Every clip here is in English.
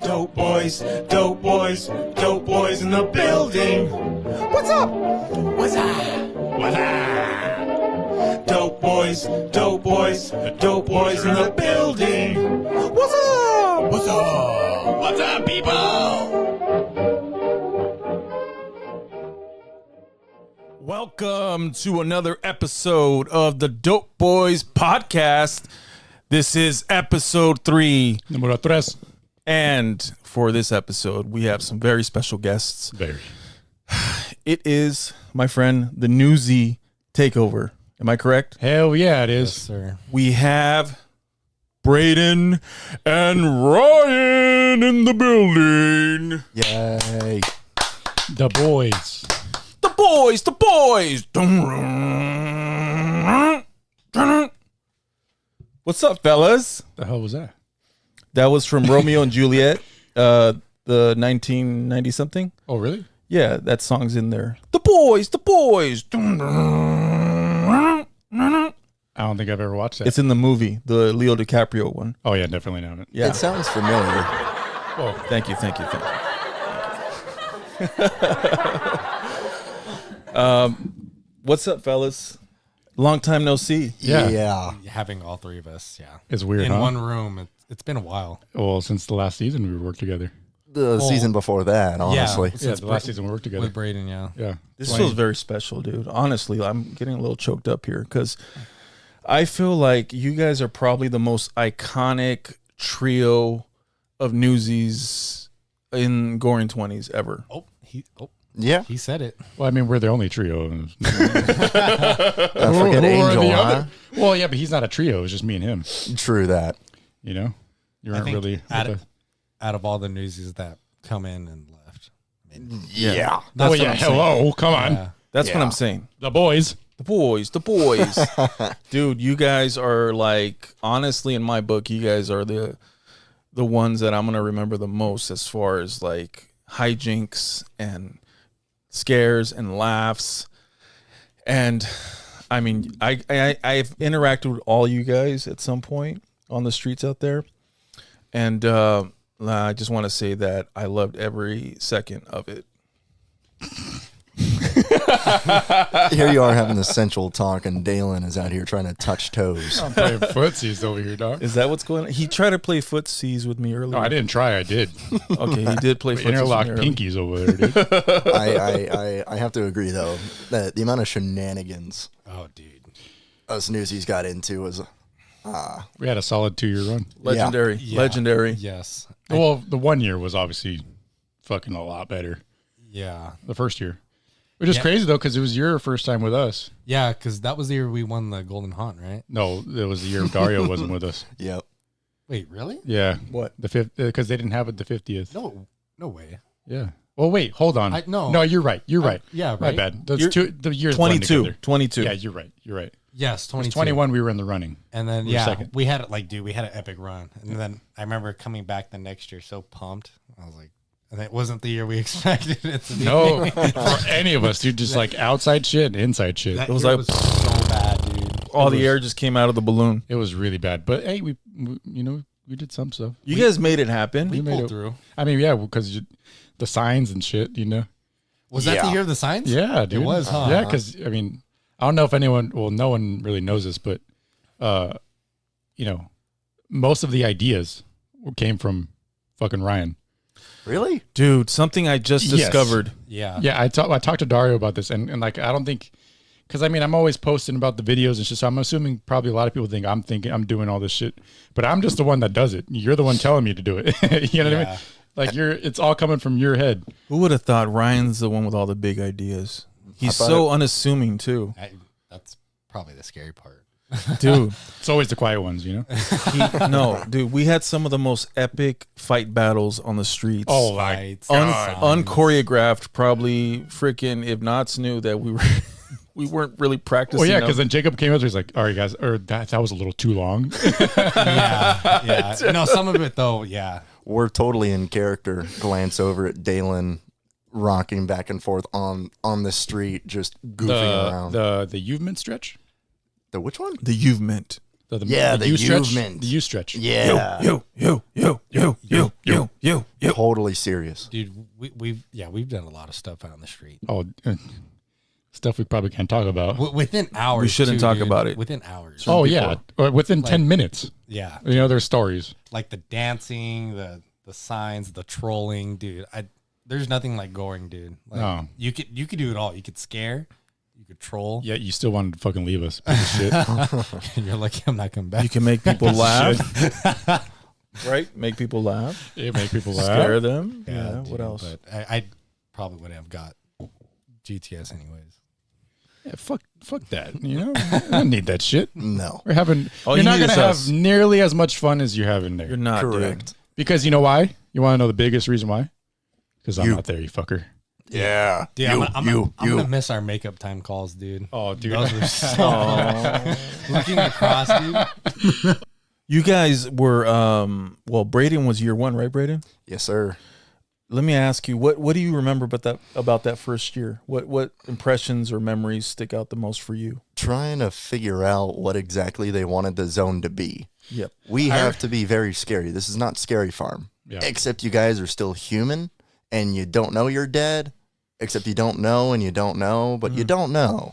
Dope boys, dope boys, dope boys in the building. What's up? What's up? What's up? Dope boys, dope boys, dope boys in the building. What's up? What's up? What's up, people? Welcome to another episode of the Dope Boyz Podcast. This is episode 3. Número 3. And for this episode, we have some very special guests. Very. It is, my friend, the Newsie takeover. Am I correct? Hell yeah, it is. Yes, sir. We have Brayden and Ryan in the building. Yay. The boys. The boys, the boys. What's up, fellas? The hell was that? That was from Romeo and Juliet, the 1990 something. Oh, really? Yeah, that song's in there. The boys, the boys. I don't think I've ever watched that. It's in the movie, the Leo DiCaprio one. Oh, yeah, definitely not. Yeah. It sounds familiar. Oh, thank you. What's up, fellas? Long time no see. Yeah. Having all three of us, yeah. It's weird, in huh? one room. It's been a while. Well, since the last season we worked together. The season before that, honestly. Yeah, the last season we worked together. With Brayden, yeah. Yeah. This feels very special, dude. Honestly, I'm getting a little choked up here because I feel like you guys are probably the most iconic trio of newsies in Goring 20s ever. Yeah. He said it. Well, I mean, we're the only trio. Forget Who are Angel, the huh? other? Well, yeah, but he's not a trio. It's just me and him. True that. You know? You I aren't think really... Out of all the newsies that come in and left. I mean, Yeah. Oh, yeah. Hello. Come on. yeah. That's what Yeah. I'm saying. The boys. The boys. Dude, you guys are like, honestly, in my book, you guys are the ones that I'm going to remember the most as far as like hijinks and scares and laughs. And I mean, I've interacted with all you guys at some point on the streets out there. And I just want to say that I loved every second of it. Here you are having the sensual talk, and Daylon is out here trying to touch toes. I'm playing footsies over here, dog. Is that what's going on? He tried to play footsies with me earlier. No, I didn't try. I did. Okay, he did play footsies Interlock with me earlier. pinkies over there, dude. I have to agree, though, that the amount of shenanigans Oh, dude. us newsies got into was... We had a solid 2-year run. Legendary. Yeah. Legendary. Yes. Well, the 1 year was obviously fucking a lot better. Yeah. The first year. Which is crazy, though, because it was your first time with us. Yeah, because that was the year we won the Golden Haunt, right? No, it was the year Dario wasn't with us. Yep. Wait, really? Yeah. What? The fifth, because they didn't have it the 50th. No way. Yeah. Well, wait, hold on. No, you're right. You're right. Yeah, My right. bad. Those You're- the years blend 22. together. 22. Yeah, you're right. You're right. Yes, 22. 21, we were in the running. And then, We were yeah, second. we had it we had an epic run. And then I remember coming back the next year so pumped. I was like, and it wasn't the year we expected it to be. No, for any of us, dude, just like outside shit and inside shit. That It was year like- was so bad, dude. All the air just came out of the balloon. It was really bad. But hey, we we did some stuff. You guys made it happen. We made Pulled it through. I mean, yeah, because the signs and shit, Was that the Yeah. year of the signs? Yeah, dude. It was, huh? Yeah, because I mean, I don't know if anyone. Well, no one really knows this, but most of the ideas came from fucking Ryan. Really? Dude, something I just Yes. discovered. Yeah. Yeah, I talked to Dario about this, and like I don't think, because I mean I'm always posting about the videos and shit, so I'm assuming probably a lot of people think I'm doing all this shit, but I'm just the one that does it. You're the one telling me to do it. You know what I mean? Like it's all coming from your head. Who would have thought Ryan's the one with all the big ideas? He's thought so unassuming too. That's probably the scary part. Dude, It's always the quiet ones, dude, we had some of the most epic fight battles on the streets. Oh, like Fights, Un- signs. unchoreographed, probably freaking if Knots knew that we weren't really practicing. well, yeah, them. because then Jacob came up, he's like, "All right, guys, or that was a little too long." Yeah. No, some of it though, yeah. We're totally in character. Glance over at Daylon rocking back and forth on the street, just goofing around. The Uvement stretch. The which one? the You've meant. The the stretch. movement. The U stretch. Yeah. You. Totally serious. Dude, we've done a lot of stuff out on the street. Oh, stuff we probably can't talk about. Within hours. We shouldn't too, talk dude. about it. Within hours. Oh yeah, or within 10 minutes. Yeah. You know, there's stories. Like the dancing, the signs, the trolling, dude. There's nothing like goring, dude. Like, No. You could do it all. You could scare, you could troll. Yeah, you still wanted to fucking leave us. Piece of shit. And you're lucky I'm not coming back. You can make people laugh. Right? Make people laugh. It make people laugh. Scare them. Yeah, Yeah. dude, What else? But I probably wouldn't have got GTS anyways. Yeah, fuck that. You know, I don't need that shit. No. We're having. All you're you not need gonna is have us. nearly as much fun as you have in there. You're not, Correct. dude. Because you know why? You want to know the biggest reason why? Because I'm You. not there, you fucker. Yeah. Dude, I'm gonna miss our makeup time calls, dude. Oh, dude. Those were so looking across, dude. You guys were well, Brayden was year 1, right, Brayden? Yes, sir. Let me ask you, what do you remember about that first year? What impressions or memories stick out the most for you? Trying to figure out what exactly they wanted the zone to be. Yep. We have to be very scary. This is not Scary Farm. Yeah. Except you guys are still human and you don't know you're dead. Except you don't know and you don't know, but you don't know.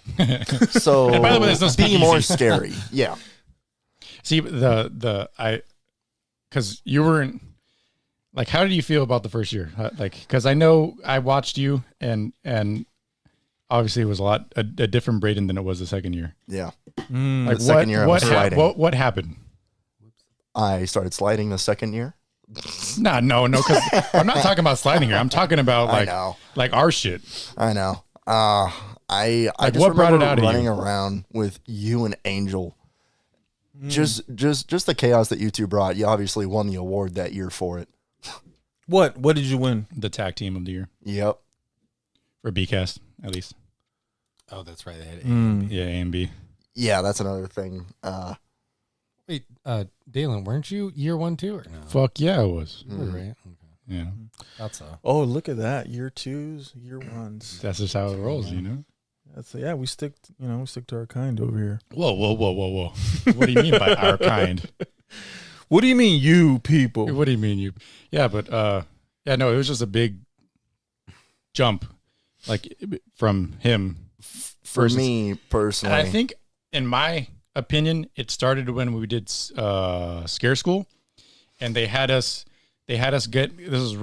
So And by the way, there's no be more speakeasy. scary. Yeah. See, because you weren't, like, how did you feel about the first year? Like, because I know I watched you and obviously it was a different Brayden than it was the second year. Yeah. Like The second year I was sliding. What happened? I started sliding the second year. No, because I'm not talking about sliding here. I'm talking about I know. like our shit. I know. I Like, just what brought it remember out of running you? around with you and Angel. Just the chaos that you two brought. You obviously won the award that year for it. What did you win? The tag team of the year Yep. for BCast at least. Oh, that's right. They had Yeah, A and B. Yeah, that's another thing. Wait, Daylon, weren't you year 1 too, or no? Fuck yeah, it was. You were, right? Okay. Yeah, That's Oh, look at that. Year 2s, year 1s. that's just how it rolls, you know. That's we stick to our kind over here. Whoa. What do you mean by our kind? What do you mean, you people? What do you mean you? Yeah, but yeah, no, it was just a big jump, like from him. For versus- me personally, And I think, in my opinion, it started when we did Scare School, and they had us get. This is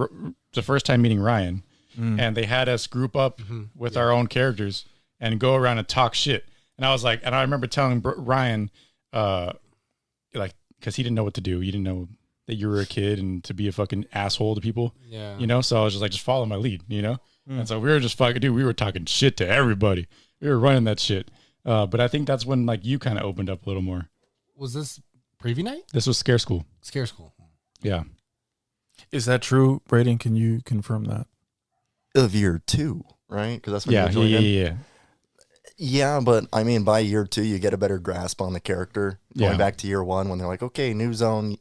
the first time meeting Ryan, and they had us group up with our own characters and go around and talk shit. And I was like, and I remember telling Ryan, like, because he didn't know what to do. He didn't know that you were a kid and to be a fucking asshole to people. Yeah. You know, so I was just like, just follow my lead, you know? And so we were just fucking, dude, we were talking shit to everybody. We were running that shit. But I think that's when, like, you kind of opened up a little more. Was this preview night? This was Scare School. Scare School. Yeah. Is that true, Brayden? Can you confirm that? of year 2, right? Because that's when Yeah, you joined in. yeah. Yeah, but I mean, by year 2, you get a better grasp on the character. Going Yeah. back to year 1, when they're like, okay, new zone,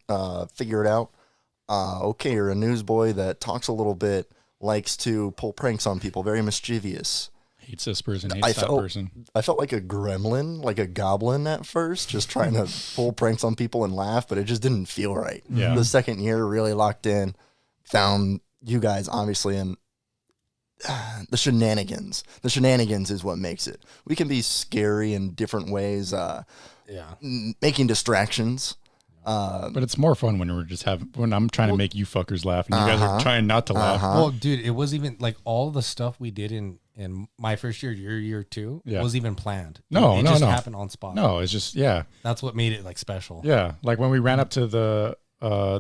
figure it out. Okay, you're a newsboy that talks a little bit, likes to pull pranks on people, very mischievous. Hates this person, I hates that felt- person. I felt like a gremlin, like a goblin at first, just trying to pull pranks on people and laugh, but it just didn't feel right. Yeah. The second year, really locked in, found you guys, obviously, and the shenanigans. The shenanigans is what makes it. We can be scary in different ways, Yeah. making distractions. But it's more fun when when I'm trying to make you fuckers laugh and you guys are trying not to laugh. Well, dude, it was even like all the stuff we did in my first year, your year 2, Yeah. was even planned. No, it no, just no. happened on spot. No, it's just, yeah. That's what made it like special. Yeah. Like when we ran up to the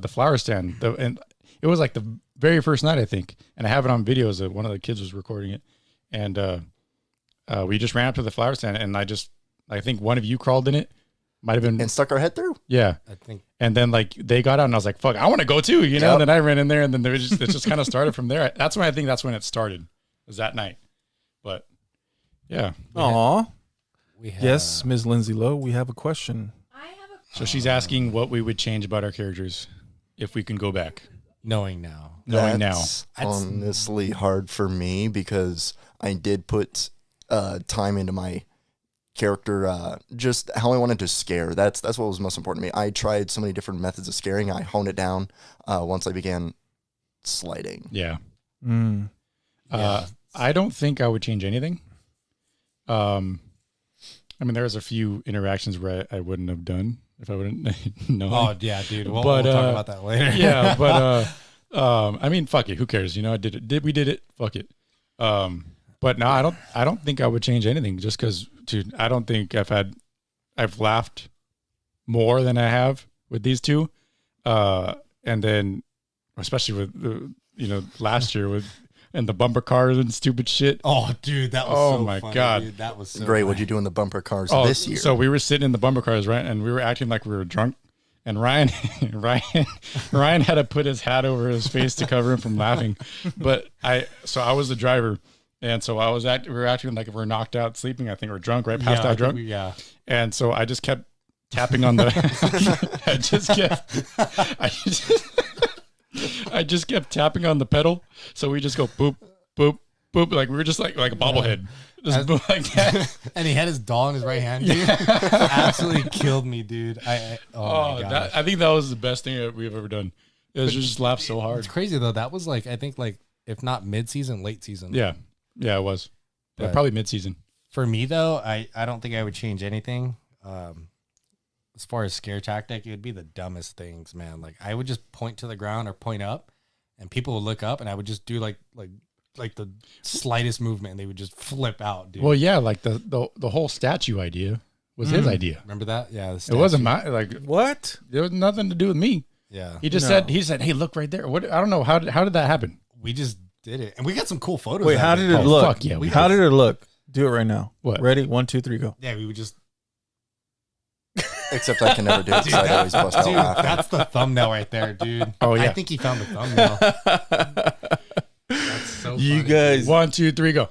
flower stand, and it was like the very first night, I think. And I have it on videos that one of the kids was recording it. And we just ran up to the flower stand, and I think one of you crawled in it. Might have been. And stuck our head through. Yeah. I think. And then like they got out and I was like, fuck, I want to go too, you know? Yep. And then I ran in there and then it just kind of started from there. That's when it started, was that night. But yeah. Aw. We had, Yes, Ms. Lindsay Lowe, we have a question. So she's asking what we would change about our characters if we can go back. knowing now. Knowing That's honestly hard for me because I did put time into my character, just how I wanted to scare. That's what was most important to me. I tried so many different methods of scaring. I honed it down once I began sliding. Yeah. Yeah. I don't think I would change anything. I mean, there's a few interactions where I wouldn't have done if I wouldn't know. Oh yeah, dude. We'll But, talk about that later. Yeah, but I mean, fuck it. Who cares? You know, I did it. We did it. Fuck it. But no, I don't think I would change anything just because, dude, I don't think I've laughed more than I have with these two. And then especially with, last year and the bumper cars and stupid shit. Oh, dude, that was Oh so my funny, God. dude. That was so Great. funny. What'd you do in the bumper cars Oh, this year? so we were sitting in the bumper cars, right? And we were acting like we were drunk. And Ryan had to put his hat over his face to cover him from laughing. But I was the driver. And so we were acting like we're knocked out sleeping. I think we're drunk, right? Passed out drunk. Yeah. And so I just kept tapping on the, I just kept tapping on the pedal. So we just go boop, boop, boop. Like we were just like a bobblehead. Just boop like that. And he had his doll in his right hand, dude. Absolutely killed me, dude. Oh my God. I think that was the best thing that we've ever done. It was just laugh so hard. It's crazy though. That was like, I think like, if not mid-season, late season. Yeah. Yeah, it was. Yeah, But- probably mid-season. For me though, I don't think I would change anything. As far as scare tactic, it would be the dumbest things, man. Like I would just point to the ground or point up, and people would look up, and I would just do like the slightest movement, and they would just flip out, dude. Well, yeah, like the whole statue idea was his idea. Remember that? Yeah, the It wasn't statue. my What? There was nothing to do with me. Yeah, He just No. said, "Hey, look right there." What? I don't know how did that happen? we just did it, and we got some cool photos. Wait, out how of did it. it Oh, look? fuck yeah, we How did it look? Do it right now. What? Ready? 1, 2, 3, go. Yeah, we would just. Except I can never do it because I always bust out Dude, laughing. that's the thumbnail right there, dude. Oh, yeah. I think he found the thumbnail. That's so funny. You guys. 1, 2, 3, go.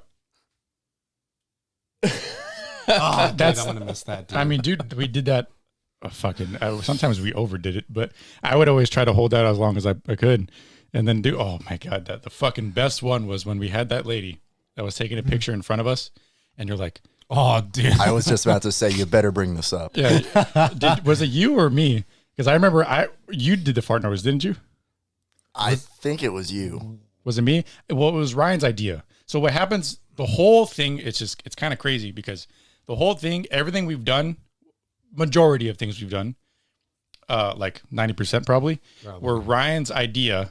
Oh, dude, That's- I'm gonna miss that, dude. I mean, dude, we did that. Sometimes we overdid it, but I would always try to hold out as long as I could, and then do. Oh my god, the fucking best one was when we had that lady that was taking a picture in front of us, and you're like, oh, dude. I was just about to say, you better bring this up. yeah, was it you or me? Because I remember you did the fart noise, didn't you? I think it was you. Was it me? Well, it was Ryan's idea. So what happens? The whole thing, it's kind of crazy because the whole thing, everything we've done, majority of things we've done, like 90% probably, were Ryan's idea,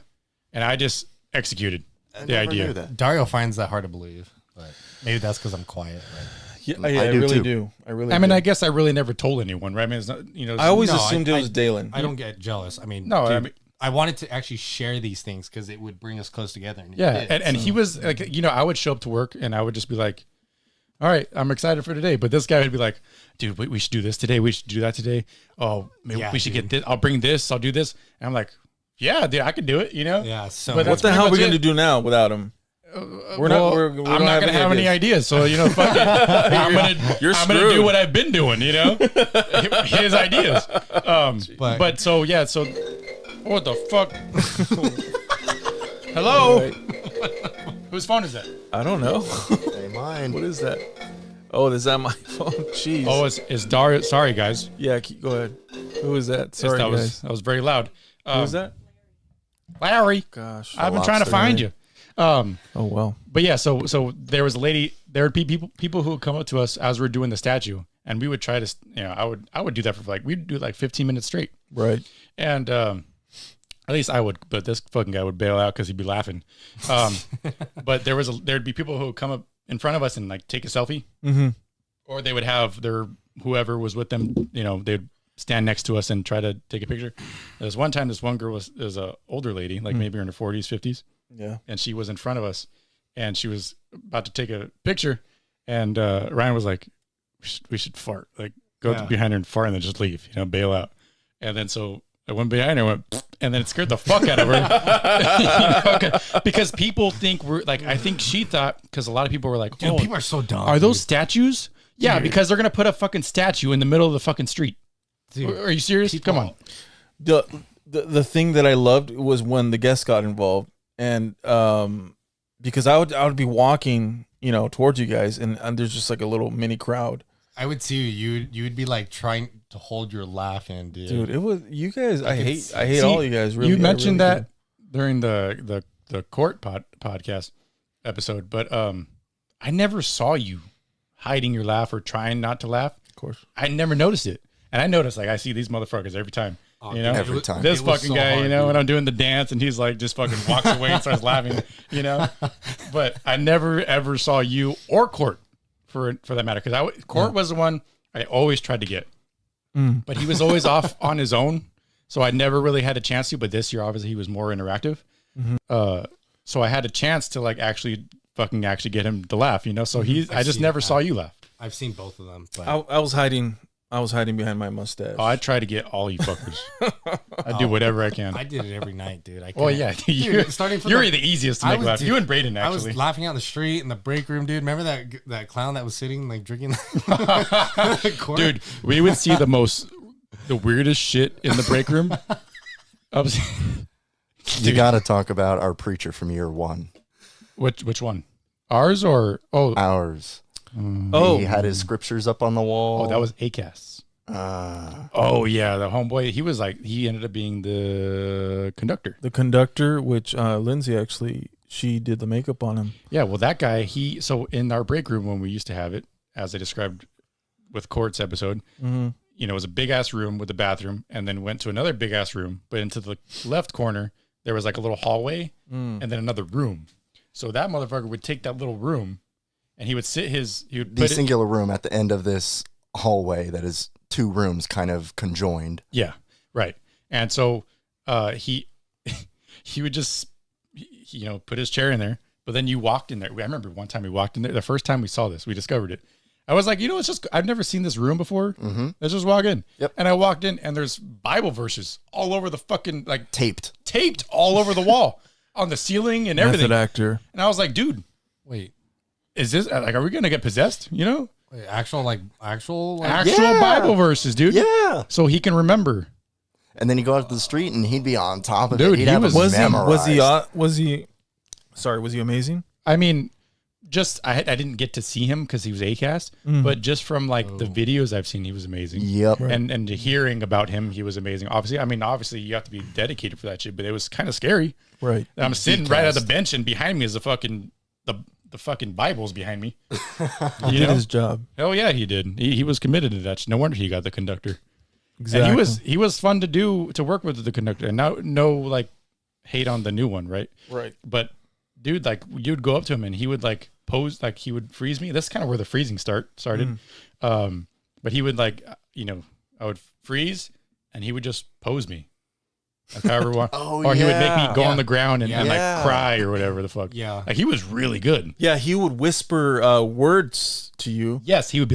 and I just executed the Never idea. knew that. Dario finds that hard to believe, but maybe that's because I'm quiet. Right? Yeah, I I do really too. do. I really. I mean, do. I guess I really never told anyone, right? I mean, it's not, I always No, assumed it was Daylon. I don't get jealous. I mean, No, dude, I mean- I wanted to actually share these things because it would bring us close together. And it yeah. did, And so- he was like, I would show up to work and I would just be like, all right, I'm excited for today. But this guy would be like, dude, we should do this today. We should do that today. Oh, maybe Yeah, we should dude. get this. I'll bring this. I'll do this. And I'm like, yeah, dude, I can do it, yeah. So But What that's the hell are we pretty going to much do now without him? We're Well, not. We I'm don't not gonna have any ideas. So fuck it. I'm gonna You're I'm gonna do screwed. what I've been doing. His ideas. But so yeah. So what the fuck? Hello. Whose phone is that? I don't know. Hey, mine. What is that? Oh, is that my phone? Jeez. Oh, it's Dario. Sorry, guys. yeah. Go ahead. Who is that? Sorry, that guys. was very loud. Who is that? Larry. Gosh. I've been trying to lobster. find you. Oh well. But yeah, so there was a lady. There would be people who would come up to us as we're doing the statue, and we would try to. I would do that for we'd do 15 minutes straight, Right. and at least I would. But this fucking guy would bail out because he'd be laughing. But there'd be people who would come up in front of us and take a selfie, or they would have their whoever was with them. They'd stand next to us and try to take a picture. There was one time this one girl was a older lady, maybe in her 40s, 50s. Yeah. And she was in front of us and she was about to take a picture. And Ryan was like, we should fart, go behind her and fart and then just leave, bail out. And then so I went behind her, and then it scared the fuck out of her. Because people think I think she thought, because a lot of people were like, Dude, people are so dumb. are those statues? Yeah, because they're going to put a fucking statue in the middle of the fucking street. Dude, Are you serious? Come on. The thing that I loved was when the guests got involved, and because I would be walking towards you guys, and there's just a little mini crowd, I would see you would be like trying to hold your laugh in, Dude, it was you guys. I hate See, all you guys. Really, you mentioned really that during the court podcast episode, but I never saw you hiding your laugh or trying not to laugh. Of course, I never noticed it, and I noticed like I see these motherfuckers every time. You know, every time. this It was fucking so guy, hard, you know, dude. when I'm doing the dance and he's like just fucking walks away and starts laughing, you know. But I never ever saw you or Court for that matter, because Court was the one I always tried to get, but he was always off on his own, so I never really had a chance to. But this year, obviously, he was more interactive, so I had a chance to like actually get him to laugh, you know. So I just never saw you laugh. I've seen both of them. But I was hiding. I was hiding behind my mustache. Oh, I try to get all you fuckers. I do whatever I can. I did it every night, dude. Oh yeah, Dude, starting from you're the easiest to I make was- laugh. dude, You and Brayden I was actually. laughing out in the street in the break room, dude. Remember that clown that was sitting like drinking? Dude, we would see the weirdest shit in the break room. You got to talk about our preacher from year 1. Which one? Ours or Ours. Oh, He had his scriptures up on the wall. that was ACAS. Oh yeah, the homeboy. He ended up being the conductor. the conductor, which Lindsay actually she did the makeup on him. Yeah, well that guy. So in our break room when we used to have it, as I described with Court's episode, you know, it was a big ass room with a bathroom, and then went to another big ass room, but into the left corner there was like a little hallway, and then another room. So that motherfucker would take that little room, and he would the put it, singular room at the end of this hallway that is 2 rooms kind of conjoined. yeah, right. And so he would just you know put his chair in there, but then you walked in there. I remember one time we walked in there. The first time we saw this, we discovered it. I was like, you know, I've never seen this room before. Let's just walk in. Yep. And I walked in, and there's Bible verses all over the fucking like Taped. taped all over the wall, on the ceiling and everything. Method actor. And I was like, dude, Wait, is this like, are we gonna get possessed? You know, actual actual Yeah. Bible verses, dude. Yeah. So he can remember. And then you go out to the street and he'd be on top of Dude, it. He'd he have was- it Was memorized. was he amazing? I mean, just I didn't get to see him because he was ACAST, but just from like the videos I've seen, he was amazing. Yep. And hearing about him, he was amazing. Obviously you have to be dedicated for that shit, but it was kind of scary. Right. And I'm sitting right at the bench, and behind me is the fucking Bibles behind me. He did his job. Hell yeah, he did. He was committed to that. No wonder he got the conductor. Exactly. And he was fun to work with the conductor, and no like hate on the new one, right? Right. But dude, like you'd go up to him and he would like pose, like he would freeze me. That's kind of where the freezing started. But he would like, you know, I would freeze and he would just pose me. Like however one. Or he would make me go on the ground and Yeah. like cry or whatever the fuck. Yeah. Like he was really good. Yeah, he would whisper words to you. Yes, he'd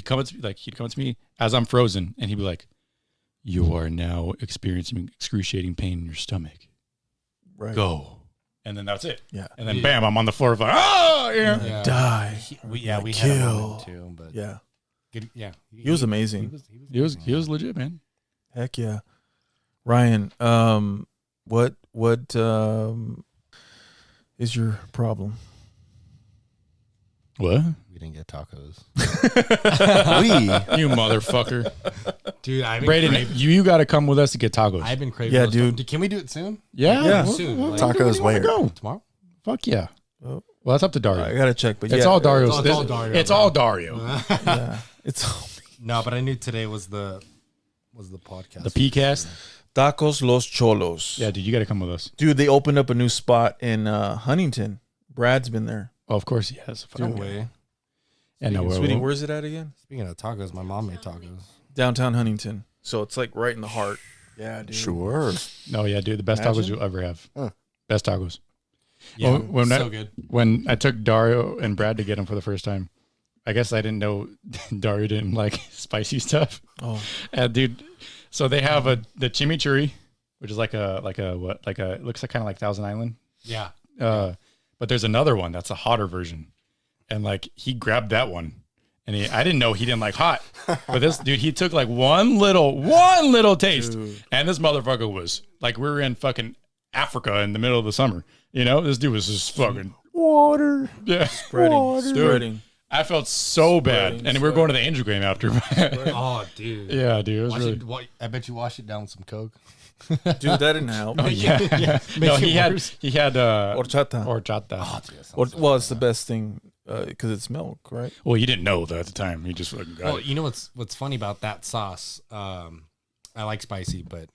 come to me as I'm frozen, and he'd be like, "You are now experiencing excruciating pain in your stomach. Right. Go." And then that's it. Yeah. And then bam, I'm on the floor like, oh, yeah. Yeah. Die. We had a Kill. moment too, but Yeah. good, yeah, He was amazing. He was legit, man. Heck yeah. Ryan, what is your problem? What? We didn't get tacos, You motherfucker. dude. Brayden, you got to come with us to get tacos. I've been craving. Yeah, those dude. tacos. Can we do it soon? yeah. Soon. Like, Tacos where? Go. tomorrow. Fuck yeah. Oh. Well, that's up to Dario. I gotta check, but It's yeah, all Dario's. It's all Dario, It's bro. all Dario. Yeah, it's all No, but I knew today was the podcast. The PCast. Tacos Los Cholos. Yeah, dude, you got to come with us. Dude, they opened up a new spot in Huntington. Brad's been there. Oh, of course he has. No way. Yeah, no, Sweetie, where's it at again? Speaking of tacos, my mom made tacos. Downtown Huntington. So it's like right in the heart. Yeah, dude. Sure. No, yeah, dude, the best Imagine. tacos you'll ever have. Huh. Best tacos. Yeah, Well, so good. When I took Dario and Brad to get them for the first time, I guess I didn't know Dario didn't like spicy stuff. Oh, And dude, so they have the chimichurri, which is like a it looks like kind of like Thousand Island. Yeah. But there's another one that's a hotter version, and like he grabbed that one, and I didn't know he didn't like hot, but this dude, he took like one little taste, and this motherfucker was like, we were in fucking Africa in the middle of the summer, you know. This dude was just fucking Water. yeah, spreading. Dude, I felt so bad, and we were going to the Angel game after. Oh, dude. Yeah, dude. It was really... I bet you washed it down with some Coke. Dude, that didn't help. Oh, yeah. No, he had horchata. Horchata. Oh, dude, Well, it's the best thing because it's milk, right? Well, you didn't know that at the time. You just fucking got it. You know what's funny about that sauce? I like spicy, but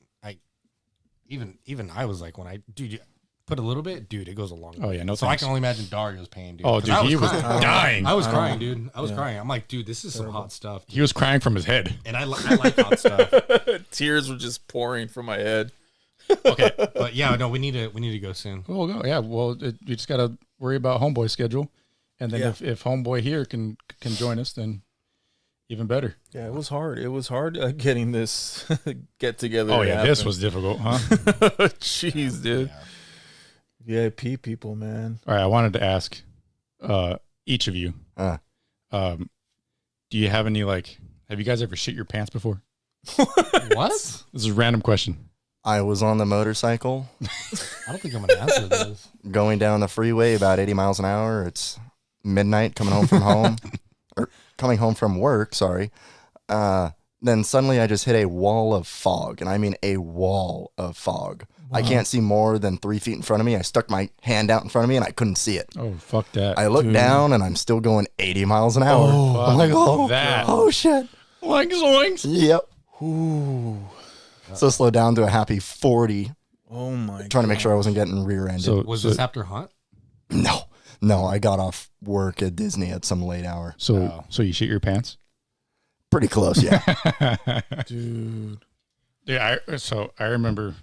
even I was like, you put a little bit, dude, it goes a long way. Oh yeah, no. So thanks. I can only imagine Dario's pain, dude. Oh, dude, he was dying. I was crying, dude. I was crying. I'm like, dude, this is some hot stuff. Dude. He was crying from his head. And I like hot stuff. Tears were just pouring from my head. Okay, but yeah, no, we need to go soon. We'll go. Yeah, well, we just gotta worry about Homeboy's schedule, and then if Homeboy here can join us, then even better. Yeah, it was hard. It was hard getting this get together. Oh yeah, this was difficult, huh? Jeez, dude. Yeah. VIP people, man. All right, I wanted to ask each of you, do you have any have you guys ever shit your pants before? What? This is a random question. I was on the motorcycle I don't think I'm gonna answer this. going down the freeway about 80 miles an hour. It's midnight coming home from home or coming home from work. Sorry. Then suddenly I just hit a wall of fog, and I mean a wall of fog. Wow. I can't see more than 3 feet in front of me. I stuck my hand out in front of me and I couldn't see it. Oh, fuck that. I looked down and I'm still going 80 miles an hour. Oh, I'm like, oh shit. Like zoinks. Yep. Ooh. So slow down to a happy 40. Oh my! Trying to make sure I wasn't getting rear-ended. So was this after hunt? No. I got off work at Disney at some late hour. So you shit your pants? Pretty close, yeah. Dude. Yeah. I remember.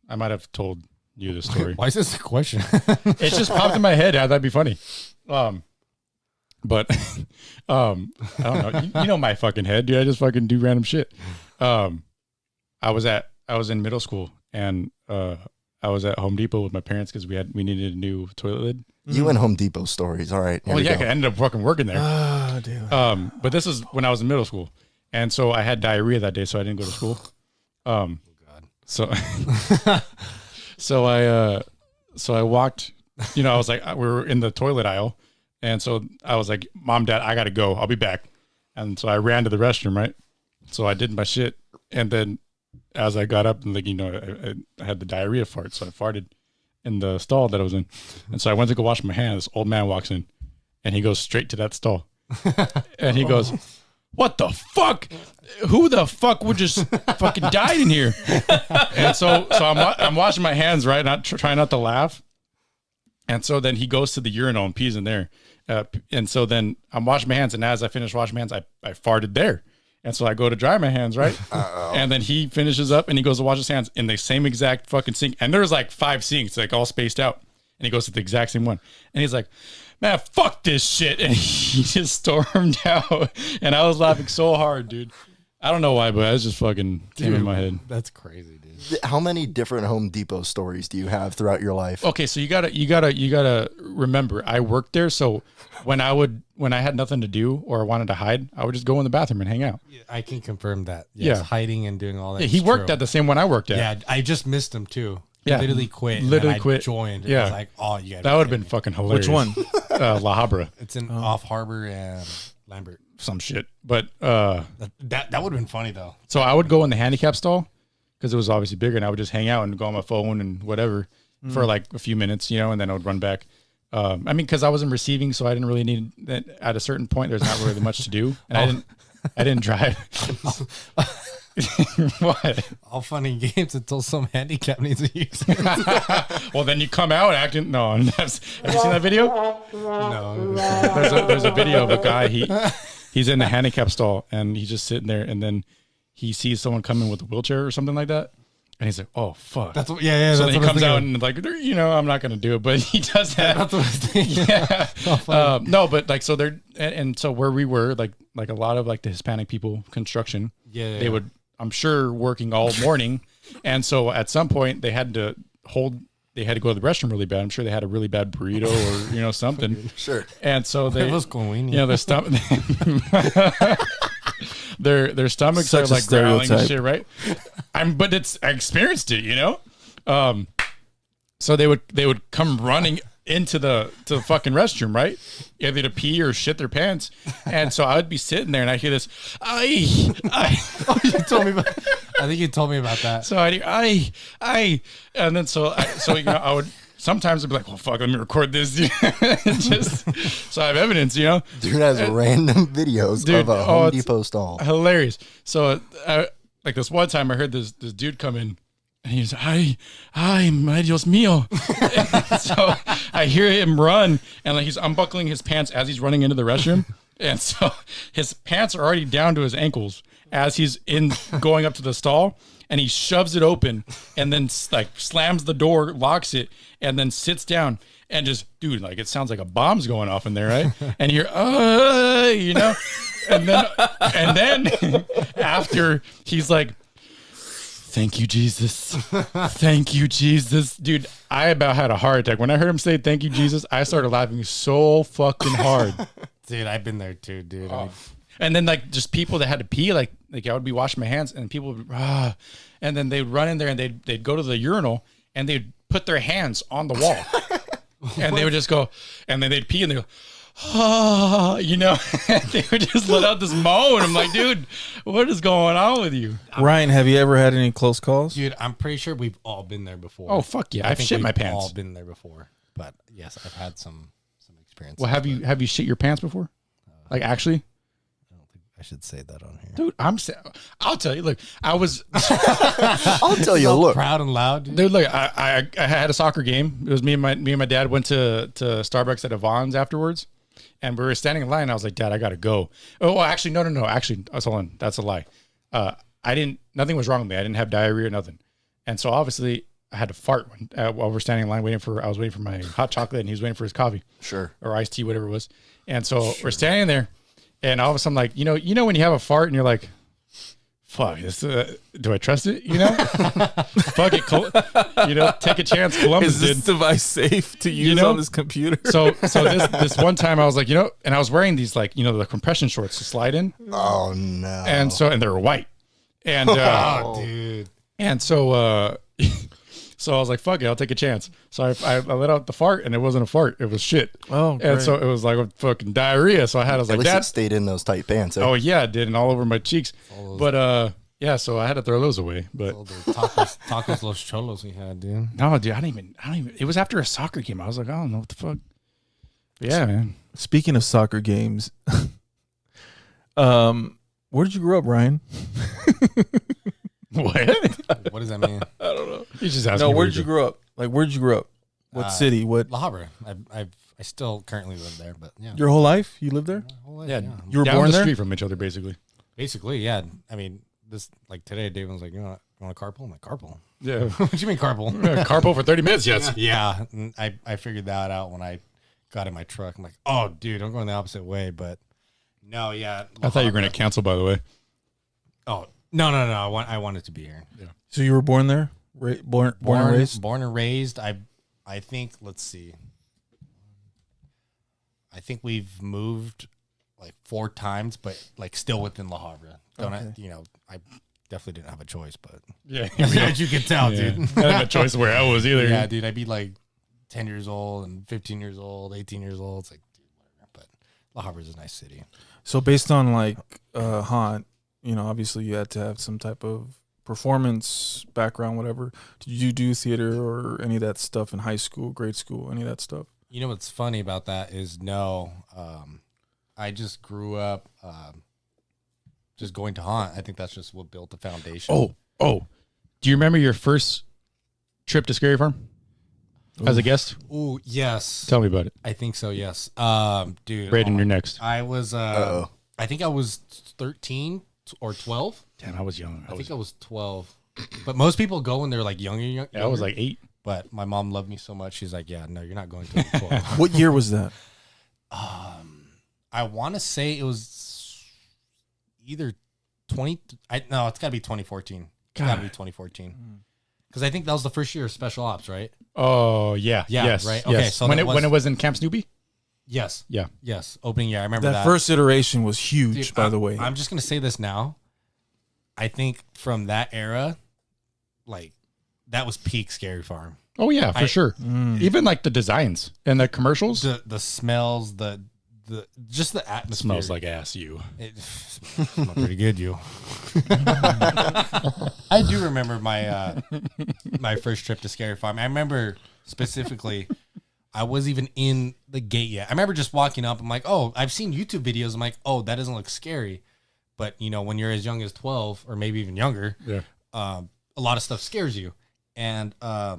I might have told you the story. Why is this a question? It just popped in my head. How that'd be funny. But I don't know. You know my fucking head, dude. I just fucking do random shit. I was in middle school, and I was at Home Depot with my parents because we needed a new toilet lid. You and Home Depot stories. All right. Well, yeah, I ended up fucking working there. Oh, damn. But this is when I was in middle school, and so I had diarrhea that day, so I didn't go to school. God. So I walked. You know, I was like, we were in the toilet aisle, and so I was like, Mom, Dad, I gotta go. I'll be back. And so I ran to the restroom, right? So I did my shit, and then as I got up and I had the diarrhea fart, so I farted in the stall that I was in. And so I went to go wash my hands. This old man walks in, and he goes straight to that stall. And he goes, "What the fuck? Who the fuck would just fucking died in here?" And so I'm washing my hands, right? Not trying not to laugh. And so then he goes to the urinal and pees in there. And so then I'm washing my hands, and as I finish washing my hands, I farted there. And so I go to dry my hands, right? And then he finishes up and he goes to wash his hands in the same exact fucking sink. And there's like 5 sinks, like all spaced out. And he goes to the exact same one. And he's like, "Man, fuck this shit." And he just stormed out. And I was laughing so hard, dude. I don't know why, but I was just fucking came in my head. That's crazy, dude. How many different Home Depot stories do you have throughout your life? Okay, so you gotta remember, I worked there, so when I had nothing to do or wanted to hide, I would just go in the bathroom and hang out. I can confirm that. Yes, Yeah. hiding and doing all that. Yeah, he is worked true. at the same one I worked at. Yeah, I just missed him too. He Yeah. literally quit. Literally and quit. I joined. Yeah. I was like, oh, you got That would have been fucking hilarious. Which one? La Habra, It's in Off Harbor and Lambert. some shit. But That would have been funny though. so I would go in the handicap stall because it was obviously bigger, and I would just hang out and go on my phone and whatever for like a few minutes, and then I would run back. I mean, because I wasn't receiving, so I didn't really need that. At a certain point, there's not really much to do, and I didn't drive. What? All fun and games until some handicap needs to use it. Well, then you come out acting. No, have you seen that video? No. There's a video of a guy. He's in the handicap stall and he's just sitting there, and then he sees someone coming with a wheelchair or something like that, and he's like, "Oh fuck." That's what. Yeah. So that's then he what I was comes out thinking. and like, I'm not gonna do it, but he does that. That's what I was thinking. Yeah. Oh, funny. No, but like, so they're and so where we were, like a lot of like the Hispanic people, construction. Yeah. They would, I'm sure, working all morning, and so at some point they had to go to the restroom really bad. I'm sure they had a really bad burrito or something. Sure. And so they, It was going. their stomach, their stomachs Such are a like growling and stereotype. shit, right? I experienced it, So they would come running into the fucking restroom, right? Either to pee or shit their pants. And so I would be sitting there and I hear this, I. Oh, you told me about. I think you told me about that. So I, and then I would sometimes I'd be like, well, fuck, let me record this, just so I have evidence, Dude has random videos of a Home Depot stall. Hilarious. So, like this one time, I heard this dude come in. And he's, ay, my Dios mío. So I hear him run, and like he's unbuckling his pants as he's running into the restroom. And so his pants are already down to his ankles as he's going up to the stall, and he shoves it open and then like slams the door, locks it, and then sits down and just, dude, like it sounds like a bomb's going off in there, right? And you're, and then after he's like, thank you, Jesus. Thank you, Jesus. Dude, I about had a heart attack. When I heard him say, thank you, Jesus, I started laughing so fucking hard. Dude, I've been there too, dude. Oh. And then like just people that had to pee, like I would be washing my hands and people would, and then they'd run in there and they'd go to the urinal and they'd put their hands on the wall. And they would just go, and then they'd pee and they go, they would just let out this moan. I'm like, dude, what is going on with you? Ryan, have you ever had any close calls? Dude, I'm pretty sure we've all been there before. Oh, fuck yeah. I've think shit my we've pants. all been there before. But yes, I've had some experience. Well, have you shit your pants before? Like actually? I don't think I should say that on here. Dude, I'll tell you, look, I'll tell you, look. Proud and loud, dude. Dude, look, I had a soccer game. It was me and my dad went to Starbucks at Yvonne's afterwards. And we were standing in line. I was like, Dad, I gotta go. Oh, well, actually, no. Actually, hold on. That's a lie. Nothing was wrong with me. I didn't have diarrhea or nothing. And so obviously I had to fart while we're standing in line I was waiting for my hot chocolate and he was waiting for his coffee. Sure. Or iced tea, whatever it was. And so we're standing there and all of a sudden, like, you know, when you have a fart and you're like, fuck, this, do I trust it? Fuck it. Take a chance. Columbus Is this did. device safe to use on this computer? So this one time I was like, and I was wearing these like, the compression shorts to slide in. Oh no. And they were white. And, Dude. And so, so I was like, fuck it, I'll take a chance. So I let out the fart and it wasn't a fart. It was shit. Oh, great. And so it was like a fucking diarrhea. So I was At like, least Dad. it stayed in those tight pants. Oh yeah, it did. And all over my cheeks. But, yeah, so I had to throw those away. But All the tacos los cholos we had, dude. no, dude, I don't even. It was after a soccer game. I was like, I don't know what the fuck. But yeah, man. Speaking of soccer games, where did you grow up, Ryan? What? What does that mean? I don't know. You just asked me. No, where did you grow up? Like, where did you grow up? What city? What? La Habra. I still currently live there, but yeah. Your whole life? You lived there? Whole life, Yeah, You were down born the there? street from each other, basically. Basically, yeah. I mean, this like today, David was like, you want to carpool? I'm like, carpool? Yeah. What do you mean carpool? Carpool for 30 minutes, yes. Yeah, and I figured that out when I got in my truck. I'm like, oh, dude, I'm going the opposite way. But no, yeah. I thought you were going to cancel, by the way. Oh, no. I wanted to be here. Yeah. So you were born there? Born and raised? Born and raised. I think, let's see. I think we've moved like 4 times, but like still within La Habra. I definitely didn't have a choice, but Yeah. as you can tell, dude. I didn't have a choice where I was either. Yeah, dude, I'd be like 10 years old and 15 years old, 18 years old. It's like, dude, whatever. But La Habra is a nice city. So based on like Haunt, obviously you had to have some type of performance background, whatever. Did you do theater or any of that stuff in high school, grade school, any of that stuff? You know what's funny about that is I just grew up just going to Haunt. I think that's just what built the foundation. Oh. Do you remember your first trip to Scary Farm as a guest? Oh, yes. Tell me about it. I think so, yes. Dude. Brayden, you're next. I was, I think I was 13 or 12. Damn, I was young. I think I was 12. But most people go when they're like younger. I was like 8. But my mom loved me so much. She's like, yeah, no, you're not going to 12. What year was that? I want to say it was either it's got to be 2014. It's got to be 2014. Because I think that was the first year of Special Ops, right? Oh, yeah. Yeah, yes, right? Okay, yes. so when that it was in Camp Snoopy? Yes. Yeah. Yes. Opening year. I remember that. That first iteration was huge, Dude, by the way. I'm just going to say this now. I think from that era, like, that was peak Scary Farm. Oh yeah, for sure. Even like the designs and the commercials. The smells, the just the atmosphere. Smells like ass. You. It smells pretty good, you. I do remember my my first trip to Scary Farm. I remember specifically, I wasn't even in the gate yet. I remember just walking up. I'm like, oh, I've seen YouTube videos. I'm like, oh, that doesn't look scary. But you know, when you're as young as 12 or maybe even younger, a lot of stuff scares you. And I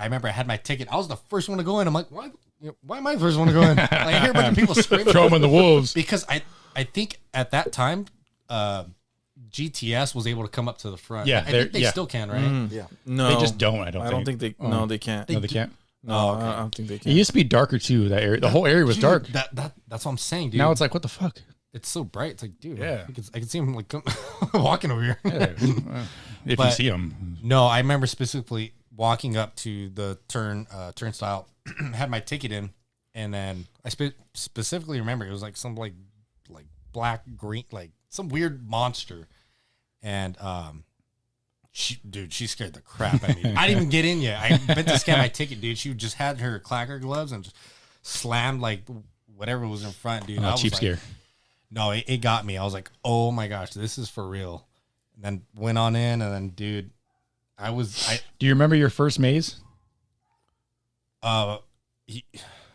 remember I had my ticket. I was the first one to go in. I'm like, why am I the first one to go in? Like, I hear a bunch of people screaming. Throw them in the wolves. Because I think at that time, GTS was able to come up to the front. Yeah, I think they still can, right? Yeah. No, They just don't. I don't think they. No, they can't. No, they can't. No, okay. I don't think they It can. used to be darker too. That area, the whole area was Dude, dark. That's what I'm saying, dude. Now it's like, what the fuck? it's so bright. It's like, dude, Yeah. I can see him like walking over here. If you But- see them, No, I remember specifically walking up to the turnstile, had my ticket in, and then I specifically remember it was like some like black green, like some weird monster, and she scared the crap out of me. I didn't even get in yet. I went to scan my ticket, dude. She just had her clacker gloves and just slammed like whatever was in front, dude. I was cheap like, scare. No, it got me. I was like, oh my gosh, this is for real. And then went on in, and then, dude, Do you remember your first maze?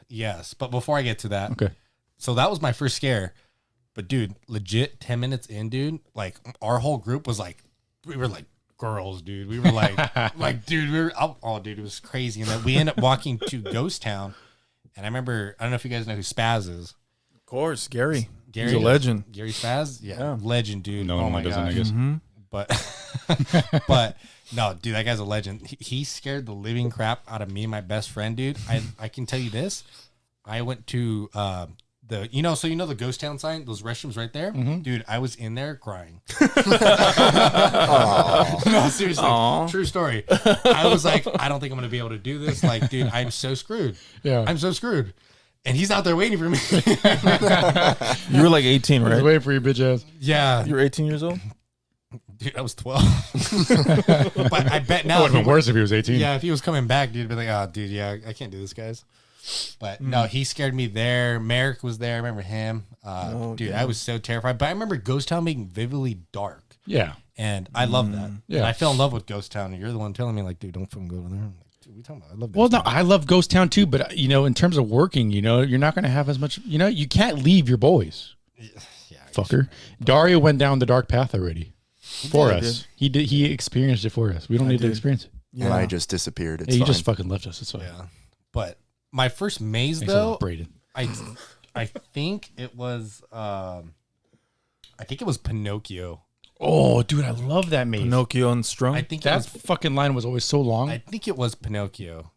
Yes, but before I get to that, Okay. so that was my first scare. But dude, legit 10 minutes in, dude, like our whole group was like, we were like girls, dude. We were like, dude, dude, it was crazy. And then we ended up walking to Ghost Town. And I remember, I don't know if you guys know who Spaz is. Of course, Gary. Gary, He's a legend. Gary Spaz? Yeah. Legend, dude. No Oh one my doesn't, I gosh. guess. But no, dude, that guy's a legend. He scared the living crap out of me and my best friend, dude. I can tell you this. I went to the Ghost Town sign, those restrooms right there, dude. I was in there crying. No, seriously, true story. I was like, I don't think I'm gonna be able to do this. Like, dude, I'm so screwed. Yeah. I'm so screwed. And he's out there waiting for me. You were like 18, I was right? waiting for your bitch ass. You were 18 years old? Dude, I was 12. But I bet That now. would have been worse if he was 18. Yeah, if he was coming back, dude, I'd be like, oh, dude, yeah, I can't do this, guys. But no, he scared me there. Merrick was there. I remember him. Dude, I was so terrified. But I remember Ghost Town being vividly dark. Yeah. And I love that. Yeah. And I fell in love with Ghost Town. And you're the one telling me, like, dude, don't fucking go to there. I'm like, dude, what are you talking about? I love Ghost Well, no, Town. I love Ghost Town too, but in terms of working, you're not going to have as much. You can't leave your boys. Yeah, Fucker. Dario went down the dark path already for did. us. He did. He experienced it for us. We don't need to experience it. And I just disappeared. It's Yeah, you fine. just fucking left us. It's fine. Yeah. But my first maze, Thanks a though, lot, Brayden. I think it was Pinocchio. Oh, dude, I love that maze. Pinocchio unstrung? I think it That was, fucking line was always so long. I think it was Pinocchio.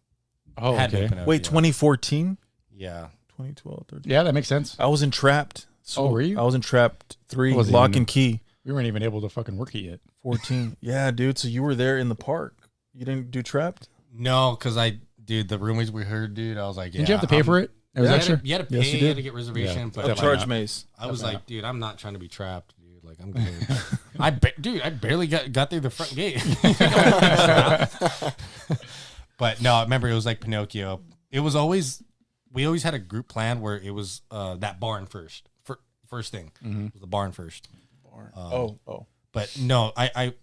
Oh, Had to be okay. Pinocchio. Wait, 2014? Yeah. 2012, 13. Yeah, that makes sense. I was in Trapped. So Oh, were you? I was in Trapped 3, Wasn't Lock even- and Key. We weren't even able to fucking work it yet. 14. Yeah, dude. So you were there in the park. You didn't do Trapped? No, because the rumors we heard, dude, I was like, yeah. Didn't you have to pay for it? It was You extra. had to pay, Yes, you you had did. to get reservation, Yeah, but definitely. like, Charge not. maze. I was like, dude, I'm not trying to be trapped, dude. Like, I'm good. I barely got through the front gate. But no, I remember it was like Pinocchio. It was we always had a group plan where it was that barn first. First thing was the barn first. But no, I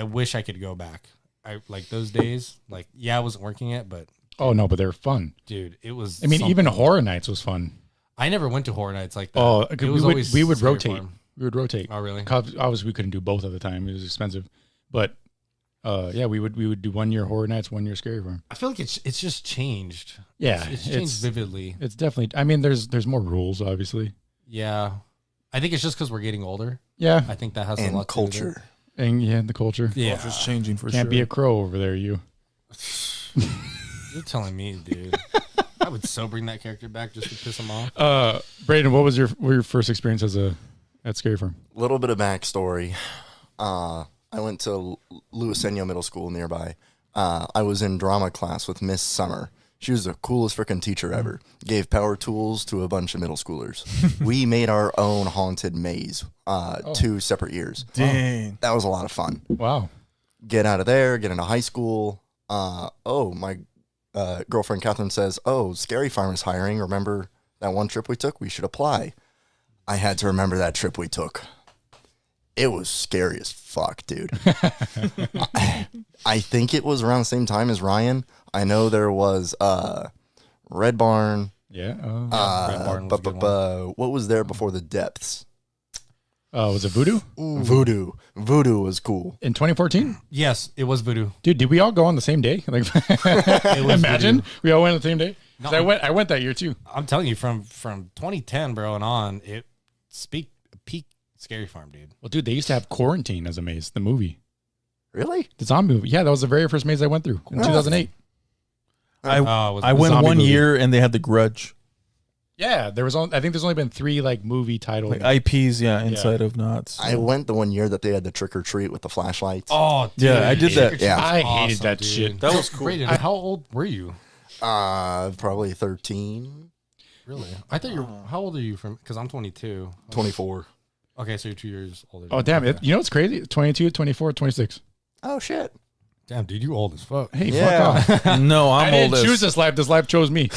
wish I could go back. I like those days. Like, yeah, I wasn't working yet, but Oh no, but they're fun. dude, it was. I mean, even something. Horror Nights was fun. I never went to horror nights like that. Oh, It we was would always we would Scary rotate. Farm. We would rotate. Oh, really? Obviously, we couldn't do both at the time. It was expensive, but yeah, we would do 1 year Horror Nights, 1 year Scary Farm. I feel like it's just changed. Yeah, It's changed vividly. It's definitely. I mean, there's more rules, obviously. Yeah, I think it's just because we're getting older. Yeah, I think that has a and lot to do with culture. and yeah, the culture. it. Yeah, Culture's changing for Can't sure. be a crow over there, you. you're telling me, dude. I would so bring that character back just to piss him off. Brayden, what was your first experience at Scary Farm? Little bit of backstory. I went to Luisenio Middle School nearby. I was in drama class with Miss Summer. She was the coolest freaking teacher ever. Gave power tools to a bunch of middle schoolers. We made our own haunted maze 2 separate years. Dang. That was a lot of fun. Wow. Get out of there, get into high school. my girlfriend Catherine says, oh, Scary Farm is hiring. Remember that one trip we took? We should apply. I had to remember that trip we took. It was scary as fuck, dude. I think it was around the same time as Ryan. I know there was Red Barn. Yeah. Red Barn was a good one. What was there before the depths? Was it Voodoo? Voodoo. Voodoo was cool. In 2014? Yes, it was Voodoo. Dude, did we all go on the same day? Like, imagine Voodoo. we all went on the same day. 'Cause No. I went that year too. I'm telling you, from 2010, bro, and on, it peak Scary Farm, dude. Well, dude, they used to have Quarantine as a maze, the movie, Really? the zombie movie. Yeah, that was the very first maze I went through in 2008. I was I it went zombie one movie? year and they had The Grudge. Yeah, there was. I think there's only been 3 like movie titles. Like IPs, yeah, inside of Knots. I went the one year that they had the trick or treat with the flashlights. Oh, dude. Yeah, I did that. Yeah. I hated that shit. That was cool. Brayden, how old were you? Probably 13, Really? I thought you're. How old are you from? Because I'm 22. 24. Okay, so you're 2 years older. Oh, damn. You know what's crazy? 22, 24, 26. Oh, shit. Damn, dude, you old as fuck. Hey, Yeah. fuck off. No, I I'm didn't old choose as this life. This life chose me.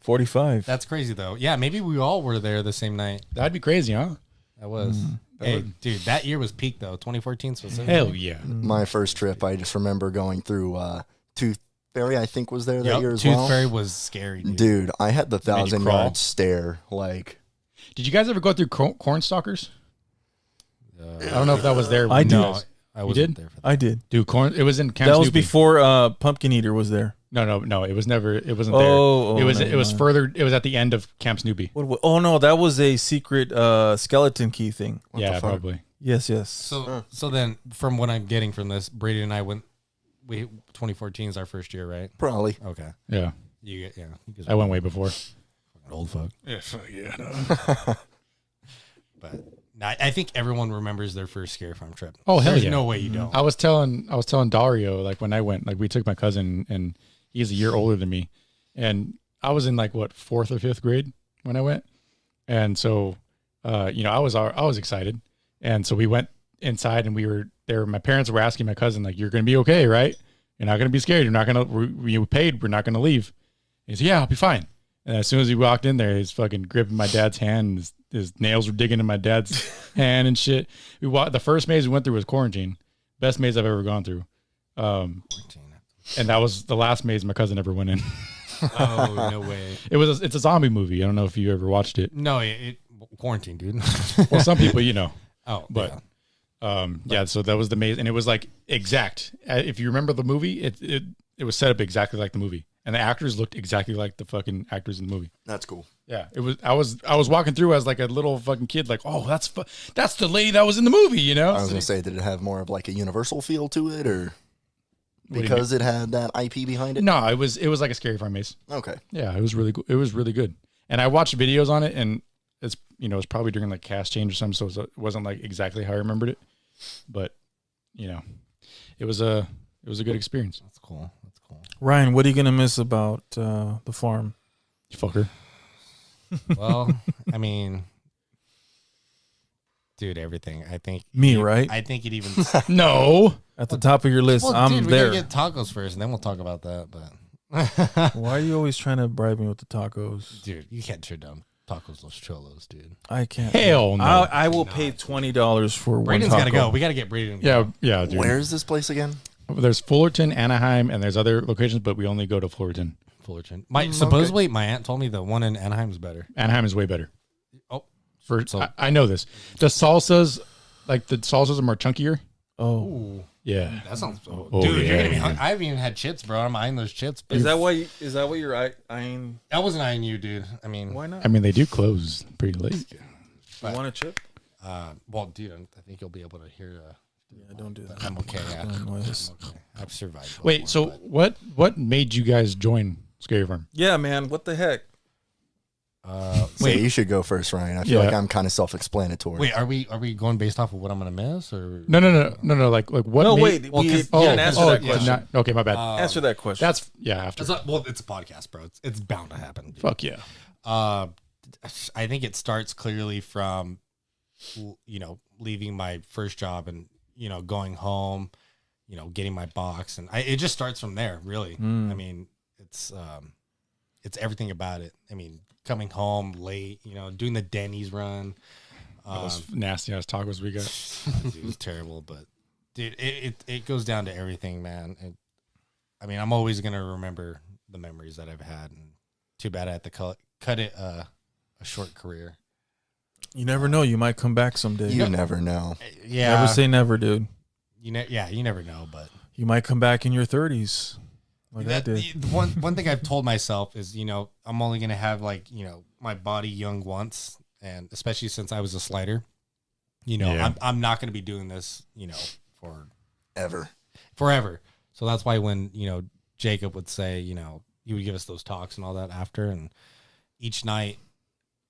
45. That's crazy, though. Yeah, maybe we all were there the same night. That'd be crazy, huh? That was. Hey, dude, that year was peak, though. 2014 specifically. Hell yeah. My first trip, I just remember going through Tooth Fairy, I think, was there that Yep, year as Tooth well. Fairy was scary, dude. Dude, I had the Made you 1,000-yard crawl? stare. Like, Did you guys ever go through Cornstalkers? I don't know if that was there. I when you did. guys- I wasn't did? there for that. I did. Dude, It was in Camp That was Snoopy. before Pumpkin Eater was there. No. It was never. It wasn't Oh, there. It was. never It was mind. further. It was at the end of Camp Snoopy. Oh no, that was a secret skeleton key thing. Yeah, the fuck? probably. Yes. So then, from what I'm getting from this, Brayden and I went. 2014 is our first year, right? probably. Okay. Yeah, You guys I went way before. old fuck. Yeah, yeah. But no, I think everyone remembers their first Scary Farm trip. Oh, hell There's yeah. no way you don't. I was telling Dario, like when I went, like we took my cousin and he's a year older than me, and I was in like what 4th or 5th grade when I went, and so I was excited, and so we went inside and we were there. My parents were asking my cousin like, "You're gonna be okay, right? You're not gonna be scared. You're not gonna. You paid. We're not gonna leave." He said, "Yeah, I'll be fine." And as soon as he walked in there, he's fucking gripping my dad's hand. And his nails were digging in my dad's hand and shit. The first maze we went through was Quarantine. Best maze I've ever gone through. And that was the last maze my cousin ever went in. Oh, no way. It's a zombie movie. I don't know if you ever watched it. No, quarantine, dude. Well, some people, you know. Oh, But yeah. so that was the maze, and it was like exact. If you remember the movie, it was set up exactly like the movie, and the actors looked exactly like the fucking actors in the movie. That's cool. Yeah, it was. I was walking through as like a little fucking kid, like, oh, that's the lady that was in the movie, you know. I was going to say, did it have more of like a Universal feel to it, or do you because it had that IP behind it? No, it was like a Scary Farm maze. Okay. Yeah, it was really good. It was really good, and I watched videos on it, and it's it's probably during like cast change or something, so it wasn't like exactly how I remembered it, but it was a good experience. That's cool. That's cool. Ryan, what are you gonna miss about the farm? You fucker. Well, I mean, dude, everything. I think Me, right? I think it even. No. At the top of your list, Well, I'm dude, we there. gotta get tacos first, and then we'll talk about that. But Why are you always trying to bribe me with the tacos? dude, you can't turn down tacos los cholos, dude. I can't. Hell no. I will pay $20 for one Brayden's taco. gotta go. We gotta get Brayden. Yeah, dude. Where's this place again? There's Fullerton, Anaheim, and there's other locations, but we only go to Fullerton. Fullerton. Supposedly, my aunt told me the one in Anaheim is better. Anaheim is way better. Oh, So I know this. The salsas, like the salsas are more chunkier. Oh, ooh, Yeah. that sounds. Oh, Dude, yeah, you're gonna be. yeah. Hungry. I haven't even had chips, bro. I'm eyeing those chips. is that what you're eyeing? I wasn't eyeing you, dude. I mean, Why not? I mean, they do close pretty late. You want a chip? well, dude, I think you'll be able to hear. Yeah, don't do that. I'm okay. Yeah. Don't noise. I'm okay. I've survived. Wait, before, so but- what made you guys join Scary Farm? Yeah, man. What the heck? Wait, you should go first, Ryan. I feel Yeah. like I'm kind of self-explanatory. Wait, are we going based off of what I'm gonna miss or? No. Like what? No, made, wait. well, We 'cause- didn't answer that yeah. question. Okay, my bad. Answer that question. That's after. It's not, well, it's a podcast, bro. It's bound to happen. Dude. Fuck yeah. I think it starts clearly from, leaving my first job and going home, getting my box, and it just starts from there. Really, I mean, it's everything about it. I mean, coming home late, doing the Denny's run. Those nasty ass tacos we got. Dude, it was terrible, but dude, it goes down to everything, man. I mean, I'm always gonna remember the memories that I've had, and too bad I had to cut it a short career. You never know. You might come back someday. You never know. Yeah, Never say never, dude. you never know, but You might come back in your 30s. Like I did. One thing I've told myself is, I'm only gonna have my body young once, and especially since I was a slider, I'm not gonna be doing this, for forever. So that's why when Jacob would say, he would give us those talks and all that after, and each night,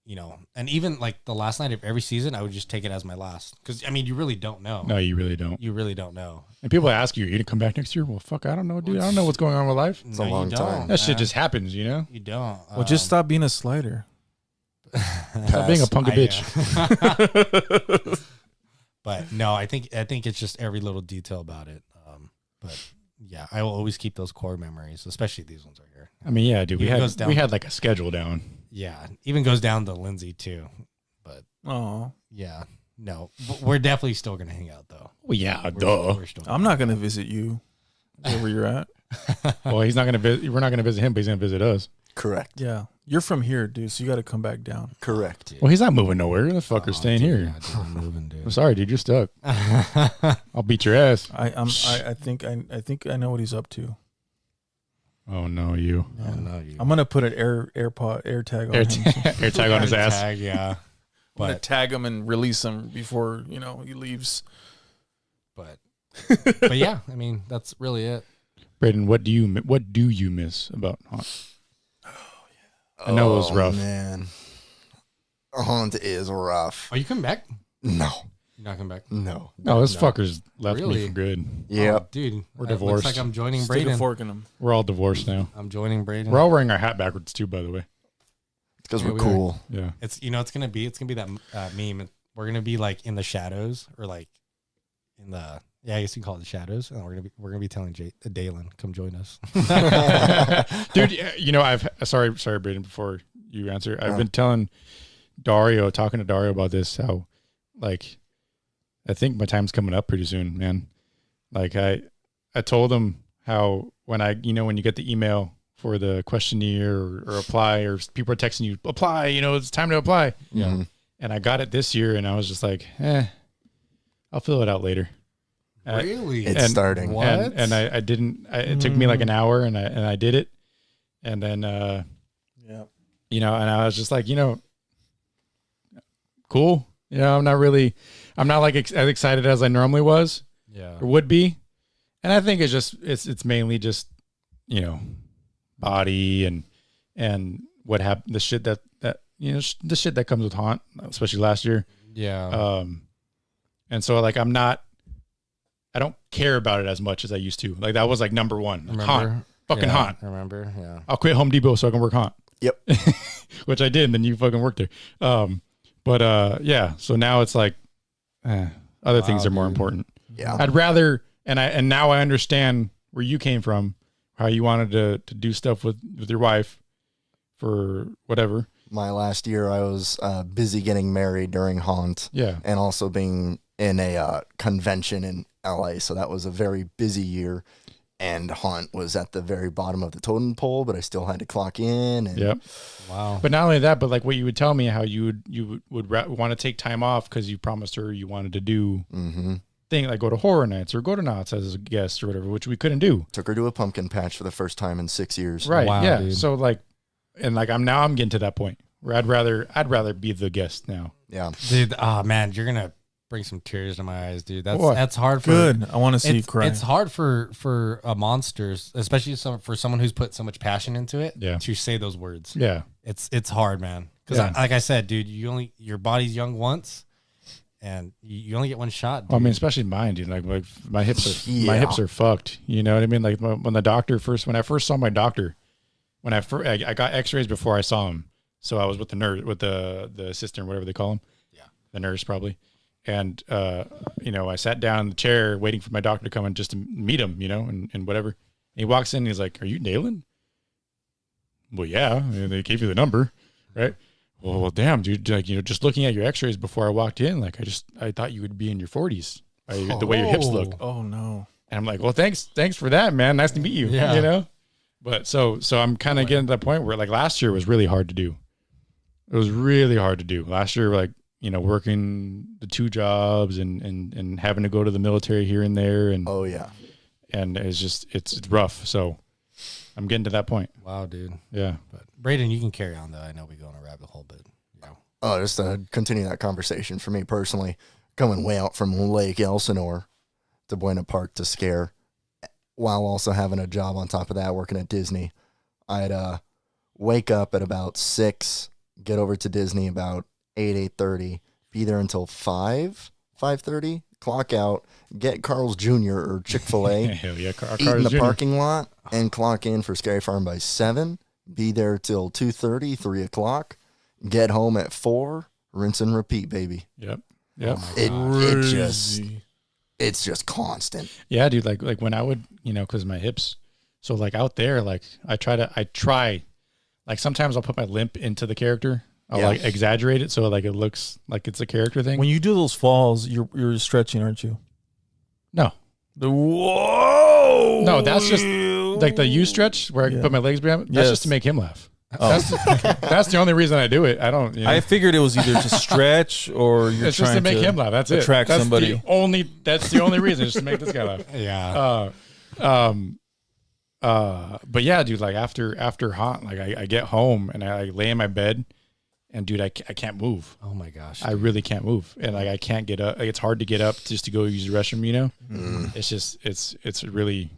and even like the last night of every season, I would just take it as my last, because I mean, you really don't know. No, you really don't. You really don't know. And people ask you, are you gonna come back next year? Well, fuck, I don't know, dude. I don't know what's going on with life. It's a long time. That shit just happens, You don't. Well, just stop being a slider. Stop being a punk bitch. But no, I think it's just every little detail about it. But yeah, I will always keep those core memories, especially these ones right here. I mean, yeah, dude, we Even had like a schedule down. Yeah, even goes down to Lindsay too. But Oh, yeah, no, we're definitely still gonna hang out though. Well, yeah, We're still I'm not going to visit you wherever you're at. Well, he's not gonna visit. We're not gonna visit him, but he's gonna visit us. Correct. Yeah. You're from here, dude, so you got to come back down. Correct. Well, he's not moving nowhere. The fucker's staying here. Yeah, dude, I'm moving, dude. I'm sorry, dude. You're stuck. I'll beat your ass. I think I know what he's up to. Oh no, you. Oh, no, you. I'm gonna put an air tag on him. Air tag on his ass. Tag, yeah. I'm gonna But tag him and release him before he leaves. but yeah, I mean, that's really it. Brayden, what do you miss about Haunt? I know it was rough. Man, Haunt is rough. Are you coming back? No, You're not coming back. no. No, this fucker's left me Really? for good. Yep. Oh, dude, We're it divorced. Looks like I'm joining Stick a Brayden. fork in him. We're all divorced now. I'm joining Brayden. We're all wearing our hat backwards too, by the way. It's because Yeah, we're we cool. Yeah. It's it's gonna be that meme. We're gonna be like in the shadows, or like in the I guess you can call it the shadows, and we're gonna be telling Daylon, come join us. Dude, I've sorry, Brayden, before you answer. I've been talking to Dario about this, how like I think my time's coming up pretty soon, man. Like I told him how when when you get the email for the questionnaire or apply, or people are texting you, apply, it's time to apply. Yeah. Mhm. And I got it this year, and I was just like, I'll fill it out later. Really? It's starting. What? And I didn't. It took me like an hour, and I did it, and then Yeah. and I was just like, cool. I'm not like as excited as I normally was Yeah. or would be, and I think it's mainly just body and what happened, the shit that the shit that comes with Haunt, especially last year. Yeah. And so like I don't care about it as much as I used to. Like that was like number one. Like, Haunt. Fucking Haunt. Remember? Yeah. I'll quit Home Depot so I can work Haunt. Yep. Which I did, and then you fucking worked there. Yeah. So now it's like other things are more dude. important. Yeah. I'd rather and now I understand where you came from, how you wanted to do stuff with your wife for whatever. My last year, I was busy getting married during Haunt. Yeah. And also being in a convention in LA. So that was a very busy year. And Haunt was at the very bottom of the totem pole, but I still had to clock in. And Yep. Wow. But not only that, but like what you would tell me, how you would want to take time off because you promised her you wanted to do thing like go to horror nights or go to Knott's as a guest or whatever, which we couldn't do. took her to a pumpkin patch for the first time in 6 years. Right. Wow, yeah. dude. So like, and like I'm getting to that point where I'd rather be the guest now. Yeah. Dude, oh man, you're gonna bring some tears to my eyes, dude. What? That's hard for Good. I want to see you cry. It's hard for monsters, especially for someone who's put so much passion into it. Yeah. To say those words, Yeah. it's hard, man. Because Yeah. like I said, dude, your body's young once, and you only get one shot. Dude. Well, I mean, especially mine, dude. Like my hips Yeah. are fucked. You know what I mean? Like when I first saw my doctor, I got X-rays before I saw him. So I was with the nurse, with the assistant, whatever they call him. Yeah. The nurse probably. And, I sat down in the chair waiting for my doctor to come in just to meet him, and whatever. And he walks in and he's like, "Are you Daylon?" Well, yeah, they gave you the number, right? Well, damn, dude, like, just looking at your x-rays before I walked in, like, I thought you would be in your 40s by the way your hips look. Oh no. And I'm like, well, thanks for that, man. Nice to meet you. Yeah. But so I'm kind of getting to that point where, like, last year was really hard to do. It was really hard to do. Last year, like, working the 2 jobs and having to go to the military here and there. And Oh yeah. and it's just, it's rough. So I'm getting to that point. Wow, dude. Yeah. But Brayden, you can carry on though. I know we go on a rabbit hole, but Oh, just to continue that conversation for me personally, coming way out from Lake Elsinore to Buena Park to Scare, while also having a job on top of that, working at Disney. I'd wake up at about 6, get over to Disney about 8:30, be there until 5:30, clock out, get Carl's Jr. or Chick-fil-A, Hell yeah. eat in the parking lot, and clock in for Scary Farm by 7, be there till 2:30, 3 o'clock, get home at 4, rinse and repeat, baby. Yep. It's just constant. Yeah, dude. Like when I would, cause my hips. So like out there, like I try, like sometimes I'll put my limp into the character. I'll like exaggerate it. So like it looks like it's a character thing. When you do those falls, you're stretching, aren't you? No, Whoa. no, that's just like the U stretch where I put my legs behind. That's just to make him laugh. That's the only reason I do it. I don't. I figured it was either to stretch or you're it's trying just to make him laugh. That's it. attract somebody. That's the only reason, just to make this guy laugh. yeah. But yeah, dude. Like after haunt, like I get home and I lay in my bed, and dude, I can't move. Oh my gosh. I really can't move, and like I can't get up. Like, it's hard to get up just to go use the restroom. It's just it's really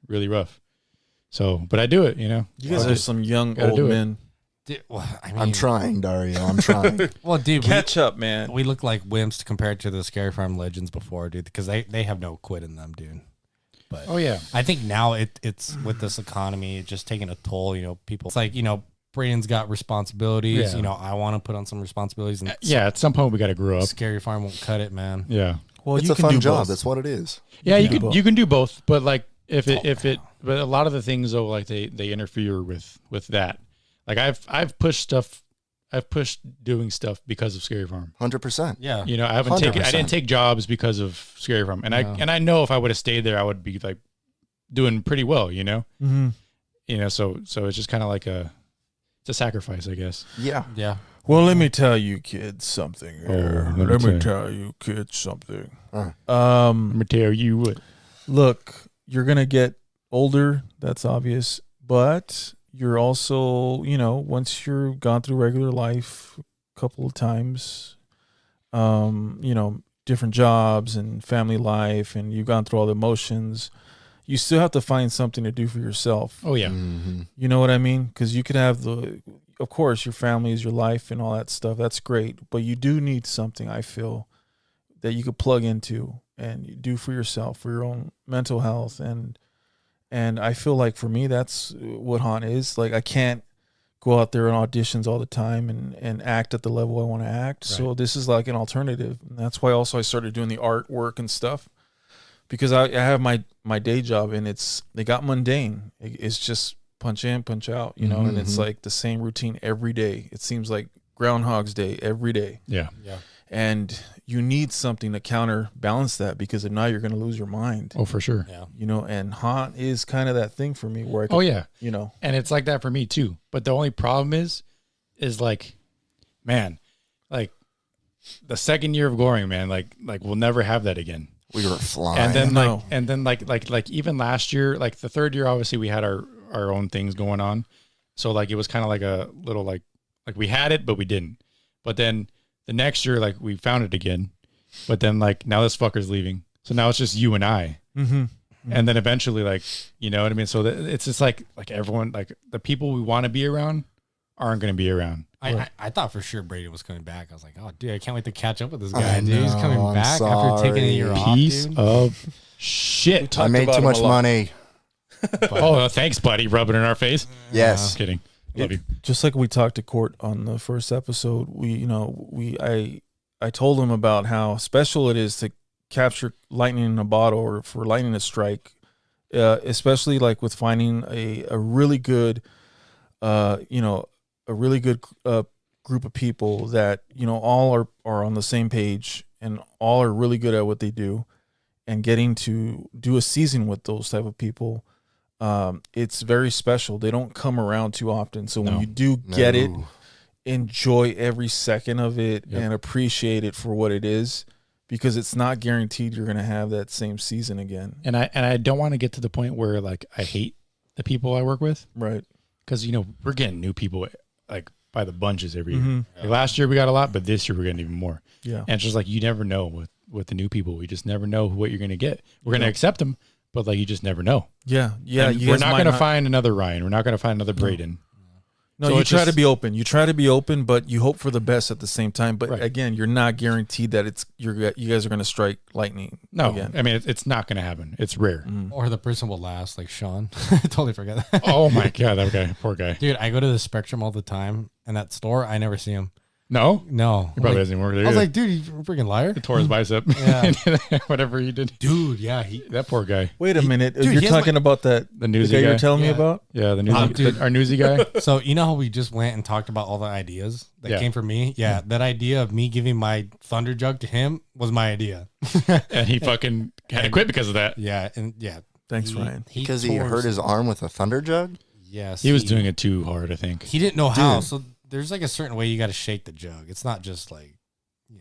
really rough. So, but I do it. You guys are some young Gotta old do it. men. Dude, well, I mean, I'm trying, Dario. I'm trying. Well, dude, Catch up, man. we look like wimps compared to the Scary Farm legends before, dude, because they have no quit in them, dude. But Oh yeah. I think now it's with this economy, it's just taking a toll. People, it's like Brayden's got responsibilities. Yeah. I want to put on some responsibilities, and Yeah. At some point, we got to grow up. Scary Farm won't cut it, man. Yeah. Well, It's you a can fun do job. both. That's what it is. Yeah. You do can both. you can do both, but like but a lot of the things though, like they interfere with that. Like I've pushed doing stuff because of Scary Farm. 100%. Yeah. I didn't 100%. take jobs because of Scary Farm, and No. I know if I would have stayed there, I would be like doing pretty well. Mm-hmm. So it's just kind of like it's a sacrifice, I guess. Yeah. Yeah. Well, let me tell you kids something here. let me Let me tell tell you kids something. Uh. I'm gonna tell you what. Look, you're going to get older. That's obvious. But you're also, once you're gone through regular life a couple of times, different jobs and family life, and you've gone through all the emotions, you still have to find something to do for yourself. Oh yeah. Mm-hmm. You know what I mean? Because you could have of course, your family is your life and all that stuff. That's great. But you do need something, I feel, that you could plug into and you do for yourself, for your own mental health. And I feel like for me, that's what haunt is. Like, I can't go out there and auditions all the time and act at the level I want to act. Right. So this is like an alternative. And that's why also I started doing the artwork and stuff, because I have my day job and they got mundane. It's just punch in, punch out, and it's like the same routine every day. It seems like Groundhog's Day every day. Yeah. Yeah. And you need something to counterbalance that, because if not, you're going to lose your mind. Oh, for sure. Yeah. And haunt is kind of that thing for me where I could, Oh yeah. and it's like that for me too. But the only problem is like, man, like the second year of Goring, man, like we'll never have that again. We were flying. And then like even last year, like the third year, obviously we had our own things going on. So like, it was kind of like a little, like we had it, but we didn't. But then the next year, like we found it again, but then like now this fucker's leaving. So now it's just you and I. Mm-hmm. And then eventually, like, you know what I mean? So it's just like everyone, like the people we want to be around aren't going to be around. I thought for sure Brayden was coming back. I was like, oh, dude, I can't wait to catch up with this I guy. Dude, he's coming know, I'm back after taking a year off, Piece dude. of shit. I made too much money. Oh, thanks, buddy. Rubbing it in our face. Yes. Just kidding. Love you. Just like we talked to Court on the first episode, I I told him about how special it is to capture lightning in a bottle or for lightning to strike, especially like with finding a really good, a really good group of people that, all are on the same page and all are really good at what they do, and getting to do a season with those type of people. It's very special. They don't come around too often. So when you do get it, enjoy every second of it and appreciate it for what it is, because it's not guaranteed you're going to have that same season again. And I don't want to get to the point where like I hate the people I work with. Right. Because, we're getting new people like by the bunches every year. Like last year we got a lot, but this year we're getting even more. Yeah. And it's just like, you never know with the new people. We just never know what you're going to get. We're going to accept them, but like, you just never know. Yeah. Yeah. We're not going to find another Ryan. We're not going to find another Brayden. No, so you try to be open. You try to be open, but you hope for the best at the same time. But again, you're not guaranteed that you guys are going to strike lightning. No, again. I mean it's not going to happen. It's rare. Or the person will last, like Sean. I totally forgot that. Oh my god, that guy, poor guy. Dude, I go to the Spectrum all the time, and that store, I never see him. No, he probably doesn't work there. I was like, dude, you freaking liar. He tore his bicep. Yeah, whatever he did. Dude, yeah, that poor guy. Wait a minute, you're talking about the Newsie guy you're telling me about? Yeah, the Newsie, our Newsie guy. So you know how we just went and talked about all the ideas that came from me? Yeah, that idea of me giving my thunder jug to him was my idea, and he fucking had to quit because of that. Yeah, thanks, Ryan. Because he hurt his arm with a thunder jug. Yes, he was doing it too hard. I think he didn't know how. So there's like a certain way you got to shake the jug. It's not just like.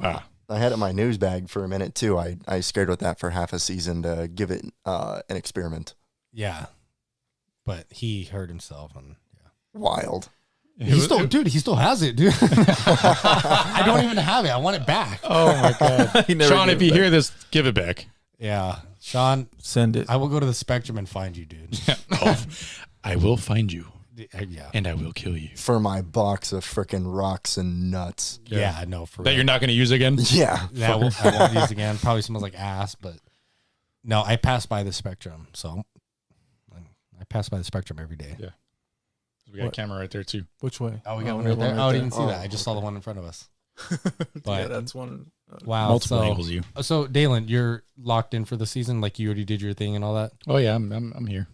I had it in my news bag for a minute too. I scared with that for half a season to give it an experiment. Yeah, but he hurt himself and wild. He still has it, dude. I don't even have it. I want it back. Oh my god, Sean! If you hear this, give it back. Yeah, Sean, send it. I will go to the Spectrum and find you, dude. I will find you. Yeah, and I will kill you for my box of freaking rocks and nuts. Yeah, no, for that real. You're not going to use again. Yeah, I won't use again. Probably smells like ass, but no, I pass by the Spectrum, so I pass by the Spectrum every day. Yeah, we got a camera right there too. Which way? Oh, we got one right there. I didn't see that. I just saw the one in front of us. But that's one. Wow, multiple angles. So Daylon, you're locked in for the season. Like you already did your thing and all that. Oh yeah, I'm here.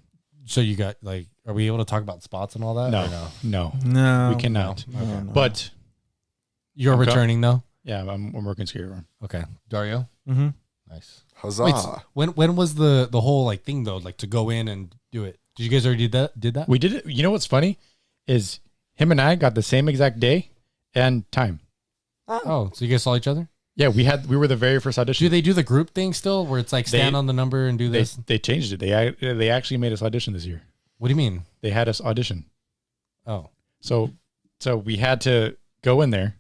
So you got like, are we able to talk about spots and all that? No, we cannot. Okay. But you're returning though. Yeah, I'm working Scary Run. Okay, Dario. Mm-hmm. Nice. Huzzah! Wait, when was the whole like thing though? Like to go in and do it? Did you guys already did that? We did it. You know what's funny is him and I got the same exact day and time. Oh, so you guys saw each other? Yeah, we were the very first audition. Do they do the group thing still, where it's like stand on the number and do this? They changed it. They actually made us audition this year. What do you mean? They had us audition. Oh, so we had to go in there.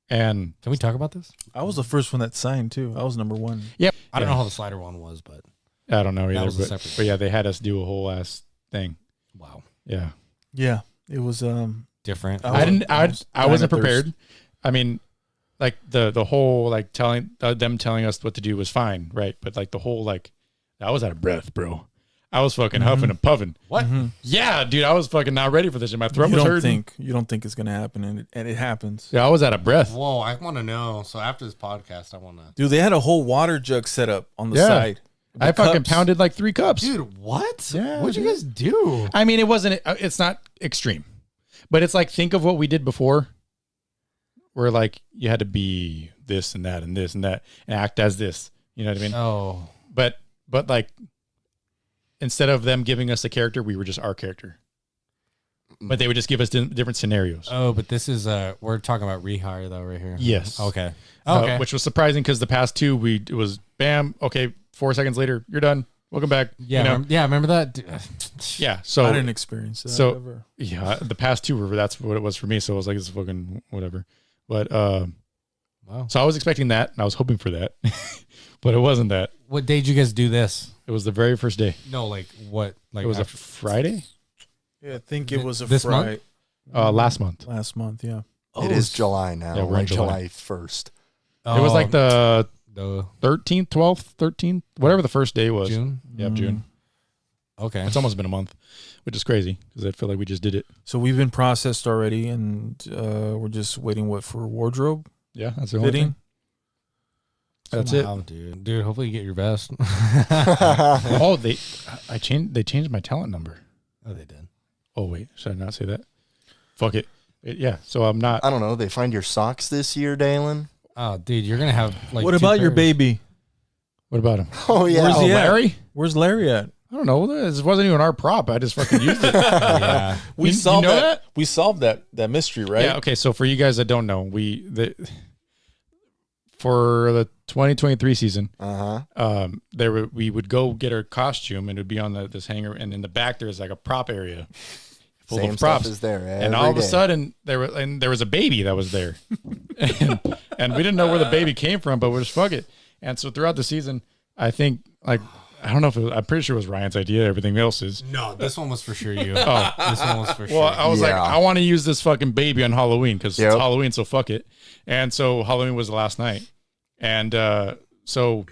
And can we talk about this? I was the first one that signed too. I was number one. Yep. I don't know how the slider one was, but I don't know either. But yeah, they had us do a whole ass thing. Wow. Yeah. Yeah. It was different. I wasn't prepared. I mean, like the whole like telling us what to do was fine, right? But like the whole like I was out of breath, bro. I was fucking huffing and puffing. What? Mm-hmm. Yeah, dude, I was fucking not ready for this. And my throat was hurting. You don't think it's gonna happen, and it happens. Yeah, I was out of breath. Whoa, I want to know. So after this podcast, I want to. Dude, they had a whole water jug set up on the side. I fucking pounded like 3 cups. Dude, what? Yeah, what'd you guys do? I mean, it's not extreme, but it's like, think of what we did before. Where like you had to be this and that and this and that and act as this. You know what I mean? Oh. But like, instead of them giving us a character, we were just our character. But they would just give us different scenarios. Oh, but this is we're talking about rehire though right here. Yes. Okay. Which was surprising because the past 2 it was bam, okay, 4 seconds later, you're done. Welcome back. Yeah, remember that? Yeah. So I didn't experience that. So ever. Yeah, the past 2 that's what it was for me. So I was like, it's fucking whatever. But wow. So I was expecting that and I was hoping for that. But it wasn't that. What day did you guys do this? It was the very first day. No, like what? Like it was a Friday? Yeah, I think it was a this Friday. Last month. Last month, yeah. It is July now. Yeah, we're in July 1st. It was like the 13th, 12th, 13th, whatever the first day was. June? Yeah, June. Okay. It's almost been a month, which is crazy because I feel like we just did it. So we've been processed already, and we're just waiting for wardrobe. Yeah, that's the only Fitting. thing. That's it. Wow, dude. Hopefully you get your vest. Oh, they changed my talent number. Oh, they did. Oh wait, should I not say that? Fuck it. Yeah, so I'm not. I don't know. They find your socks this year, Daylon. Oh, dude, you're gonna have like. What 2 about your pairs. baby? What about him? Oh yeah. Where's he at? Larry? Where's Larry at? I don't know. This wasn't even our prop. I just fucking used it. Yeah. We You solved know that. We solved that mystery, right? Yeah. Okay. So for you guys that don't know, for the 2023 season, we would go get our costume, and it would be on this hanger, and in the back there's like a prop area full Same of props. stuff is there. And all of a sudden there was a baby that was there, and we didn't know where the baby came from, but we're just fuck it. And so throughout the season, I think I don't know if I'm pretty sure it was Ryan's idea. Everything else is. No, this one was for sure you. Oh, this one was for sure. Well, I was like, Yeah. I want to use this fucking baby on Halloween because Yep. it's Halloween, so fuck it. And so Halloween was the last night, and so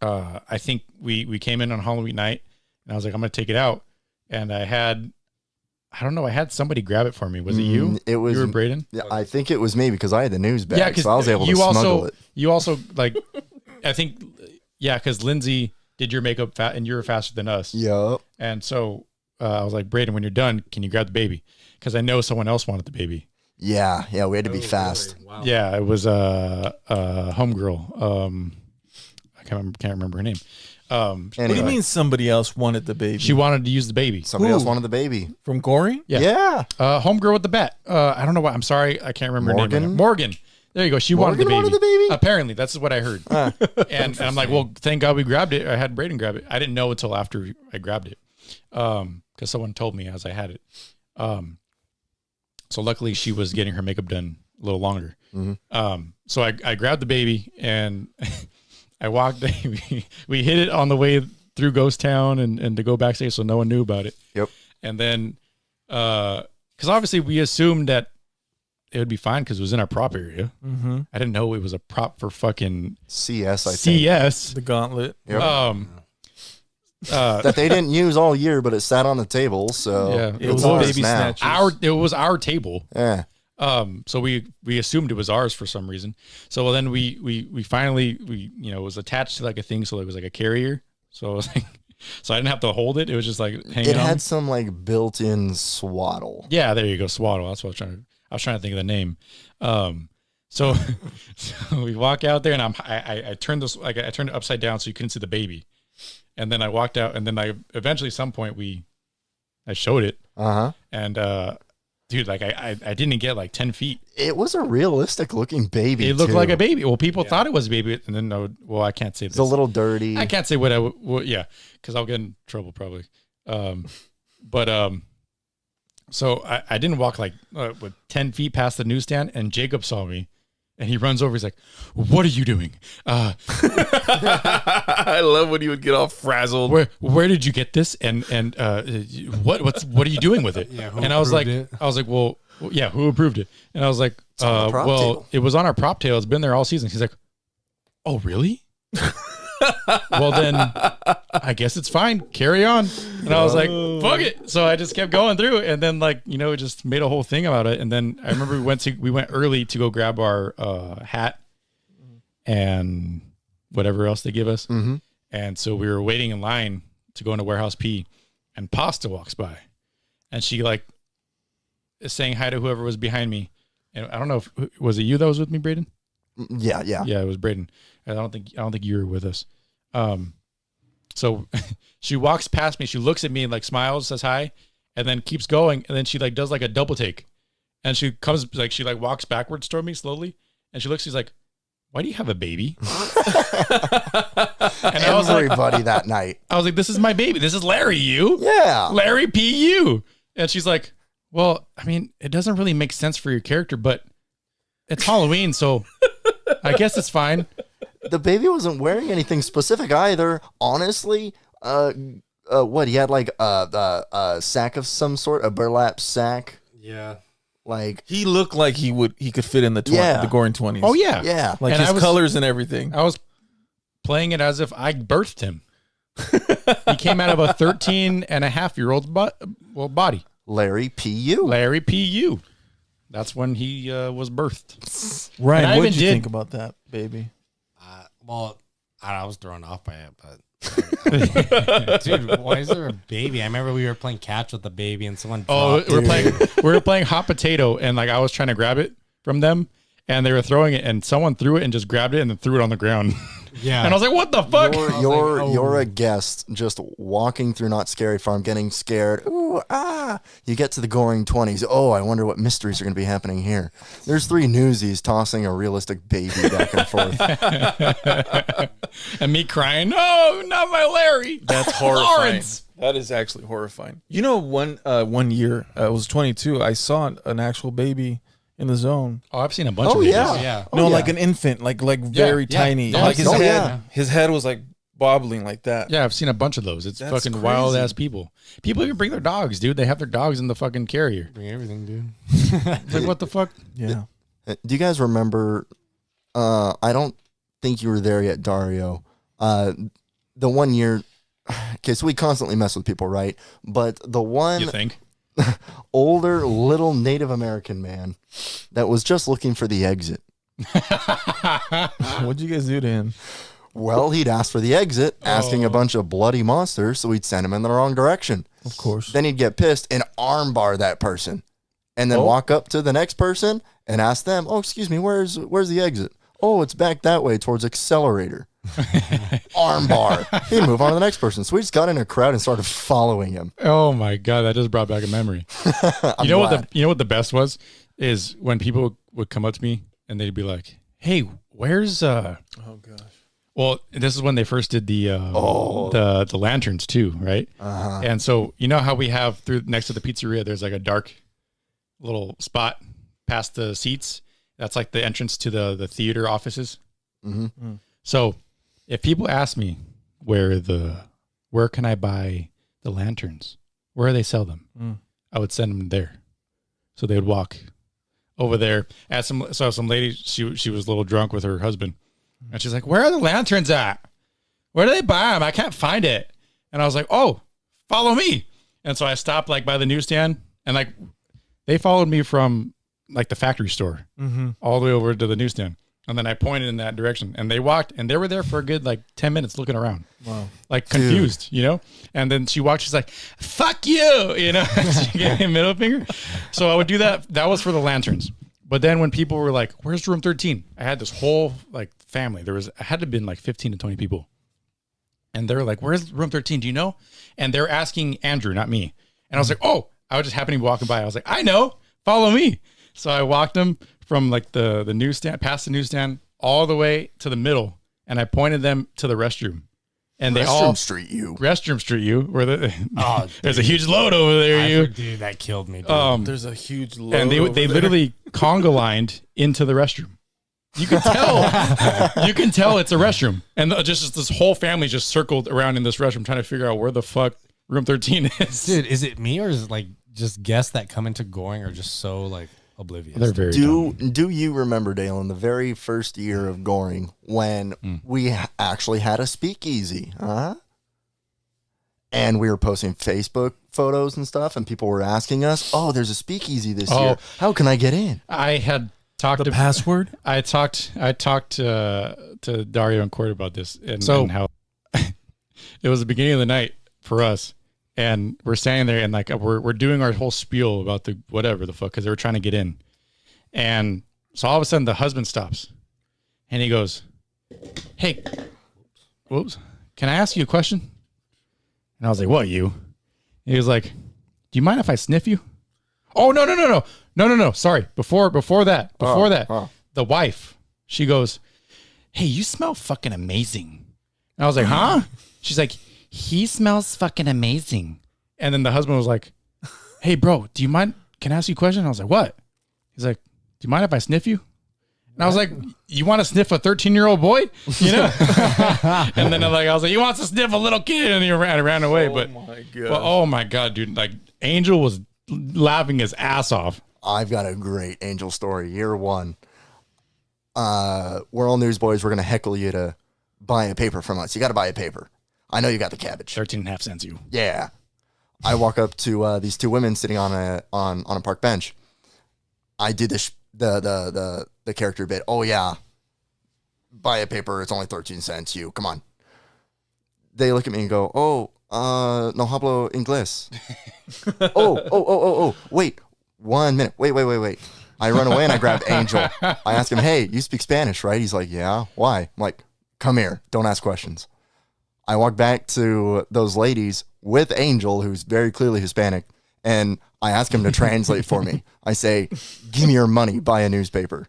I think we came in on Halloween night, and I was like, I'm gonna take it out, and I had somebody grab it for me. Was it you? It was you or Brayden? Yeah, I think it was me because I had the news bag, Yeah, because so I was able to smuggle it. You also like, I think, yeah, because Lindsay did your makeup and you were faster than us. Yup. And so I was like, Brayden, when you're done, can you grab the baby? Because I know someone else wanted the baby. Yeah, we had to be fast. Really? Wow. Yeah, it was homegirl. I can't remember her name. What do Anyway, you mean somebody else wanted the baby? She wanted to use the baby. somebody else Who? wanted the baby. From Goring? Yeah. Yeah. Homegirl with the bat. I don't know why. I'm sorry. I can't remember her name. Right now. Morgan. There you go. She wanted the baby. Morgan wanted the baby? Apparently, that's what I heard. And I'm like, well, thank God we grabbed it. I had Brayden grab it. I didn't know until after I grabbed it, because someone told me as I had it. So luckily, she was getting her makeup done a little longer. So I grabbed the baby and I walked. We hid it on the way through Ghost Town and to go backstage, so no one knew about it. Yep. And then, because obviously we assumed that it would be fine because it was in our prop area. Mm-hmm. I didn't know it was a prop for fucking CS, I think. CS. The gauntlet. Yep. That they didn't use all year, but it sat on the table, so Yeah, It was ours baby now. snatchers. it was our table. Yeah. So we assumed it was ours for some reason. So then we finally it was attached to like a thing, so it was like a carrier. So it was like, so I didn't have to hold it. It was just like hanging It on. had some like built-in swaddle. Yeah, there you go, swaddle. That's what I was trying to think of the name. So we walk out there, and I turned this I turned it upside down so you couldn't see the baby, and then I walked out, and then I eventually at some point I showed it, and dude, like I didn't get like 10 feet. It was a realistic looking baby. It looked too. like a baby. Well, people thought it was a baby, and then I can't say this. It's a little dirty. I can't say what yeah, because I'll get in trouble probably. So I didn't walk like 10 feet past the newsstand, and Jacob saw me, and he runs over. He's like, "What are you doing? I love when you would get all frazzled. Where did you get this? And what are you doing with it?" Yeah, who and I was like, approved well, yeah, who approved it? And I was like, on the prop table. it was on our prop table. It's been there all season. He's like, "Oh, really?" Well, then I guess it's fine. Carry on. And I was like, fuck it. So I just kept going through, and then it just made a whole thing about it. And then I remember we went early to go grab our hat and whatever else they give us. Mm-hmm. And so we were waiting in line to go into Warehouse P, and Pasta walks by, and she is saying hi to whoever was behind me. And I don't know if was it you that was with me, Brayden? Yeah. Yeah, it was Brayden. I don't think you were with us. So she walks past me. She looks at me and like smiles, says hi, and then keeps going. And then she like does like a double take, and she comes like she like walks backwards toward me slowly, and she looks. She's like, "Why do you have a baby?" And I was like, Everybody that night. "I was like, this is my baby. This is Larry. You, Yeah. Larry P.U." And she's like, "Well, I mean, it doesn't really make sense for your character, but it's Halloween, so I guess it's fine." The baby wasn't wearing anything specific either. Honestly, what he had like a sack of some sort, a burlap sack. Yeah. Like He looked like he could fit in the Yeah. the Goring 20s. Oh yeah, yeah, Like And his I was- colors and everything. I was playing it as if I birthed him. He came out of a 13 and a half year old body. Larry P.U. Larry P.U. That's when he was birthed. Ryan, And I what did even you did- think about that, baby? Well, I was thrown off by it, but dude, why is there a baby? I remember we were playing catch with the baby, and someone. Oh, dropped we were playing hot potato, and like I was trying to grab it from them, and they were throwing it, and someone threw it and just grabbed it and then threw it on the ground. Yeah, And I was like, "What the fuck?" You're a guest just walking through Not Scary Farm, getting scared. Ooh, ah! You get to the goring 20s. Oh, I wonder what mysteries are going to be happening here. There's 3 newsies tossing a realistic baby back and forth. And me crying, "No, not my Larry." That's horrifying. Lawrence. That is actually horrifying. You know, one year, I was 22, I saw an actual baby in the zone. Oh, I've seen a bunch Oh of yeah, videos. Yeah. Oh, No, yeah. like an infant, like very yeah. tiny. Yeah, Like his oh, head, yeah. his head was like bobbling like that. Yeah, I've seen a bunch of those. It's That's fucking crazy. wild ass people. People even bring their dogs, dude. They have their dogs in the fucking carrier. bring everything, dude. It's like, what the fuck? Yeah. Do you guys remember? I don't think you were there yet, Dario. The one year. Okay, so we constantly mess with people, right? But the one You think? older little Native American man that was just looking for the exit. What'd you guys do to him? Well, he'd ask for the exit, asking a bunch of bloody monsters, so we'd send him in the wrong direction. Of course. Then he'd get pissed and armbar that person, and then walk up to the next person and ask them, "Oh, excuse me, where's the exit? Oh, it's back that way towards accelerator." Armbar. He'd move on to the next person. So we just got in a crowd and started following him. Oh my god, that just brought back a memory. You know what the best was is when people would come up to me and they'd be like, "Hey, where's Oh gosh. Well, this is when they first did the lanterns too, right? Uh-huh. And so you know how we have through next to the pizzeria, there's like a dark little spot past the seats. That's like the entrance to the theater offices. Mm-hmm. So if people ask me where can I buy the lanterns, where they sell them, I would send them there. So they would walk over there. Some lady, she was a little drunk with her husband, and she's like, "Where are the lanterns at? Where do they buy them? I can't find it." And I was like, "Oh, follow me." And so I stopped like by the newsstand, and like they followed me from like the factory store all the way over to the newsstand. And then I pointed in that direction, and they walked, and they were there for a good like 10 minutes looking around. Wow. Like confused, you know? And then she walked, she's like, "Fuck you," you know? She gave me a middle finger. So I would do that. That was for the lanterns. But then when people were like, "Where's room 13?" I had this whole like family. I had to have been like 15 to 20 people. And they were like, "Where's room 13? Do you know?" And they're asking Andrew, not me. And I was like, "Oh," I was just happening walking by. I was like, "I know, follow me." So I walked them from like the newsstand, past the newsstand, all the way to the middle, and I pointed them to the restroom. And they all restroom street you, where there's a huge load over there. Dude, that killed me. Dude. There's a huge load. And they literally conga lined into the restroom. You can tell it's a restroom, and just this whole family just circled around in this restroom trying to figure out where the fuck room 13 is. Dude, is it me or is it like just guests that come into Goring are just so like oblivious? They're very dumb. Do you remember, Daylon, the very first year of Goring when we actually had a speakeasy? And we were posting Facebook photos and stuff, and people were asking us, "Oh, there's a speakeasy this year. How can I get in?" I had talked the password. I talked to Dario and Court about this, and how it was the beginning of the night for us, and we're standing there, and like we're doing our whole spiel about the whatever the fuck because they were trying to get in, and so all of a sudden the husband stops, and he goes, "Hey, whoops, can I ask you a question?" And I was like, "What, you?" And he was like, "Do you mind if I sniff you?" Oh, no. Sorry. Before that, the wife, she goes, "Hey, you smell fucking amazing." And I was like, "Huh?" She's like, "He smells fucking amazing." And then the husband was like, "Hey, bro, do you mind? Can I ask you a question?" And I was like, "What?" He's like, "Do you mind if I sniff you?" And I was like, "You want to sniff a 13-year-old boy?" You know? And then I was like, "You want to sniff a little kid?" And he ran away. Oh my God, dude. Like, Angel was laughing his ass off. I've got a great Angel story. Year one. We're all newsboys. We're going to heckle you to buy a paper from us. You got to buy a paper. I know you got the cabbage. 13.5 cents you. Yeah. I walk up to these two women sitting on a park bench. I did the character bit. Oh yeah, buy a paper. It's only 13 cents. You come on. They look at me and go, oh, no hablo inglés. oh. Wait, 1 minute. Wait. I run away and I grab Angel. I ask him, hey, you speak Spanish, right? He's like, yeah. Why? I'm like, come here. Don't ask questions. I walk back to those ladies with Angel, who's very clearly Hispanic, and I ask him to translate for me. I say, give me your money, buy a newspaper.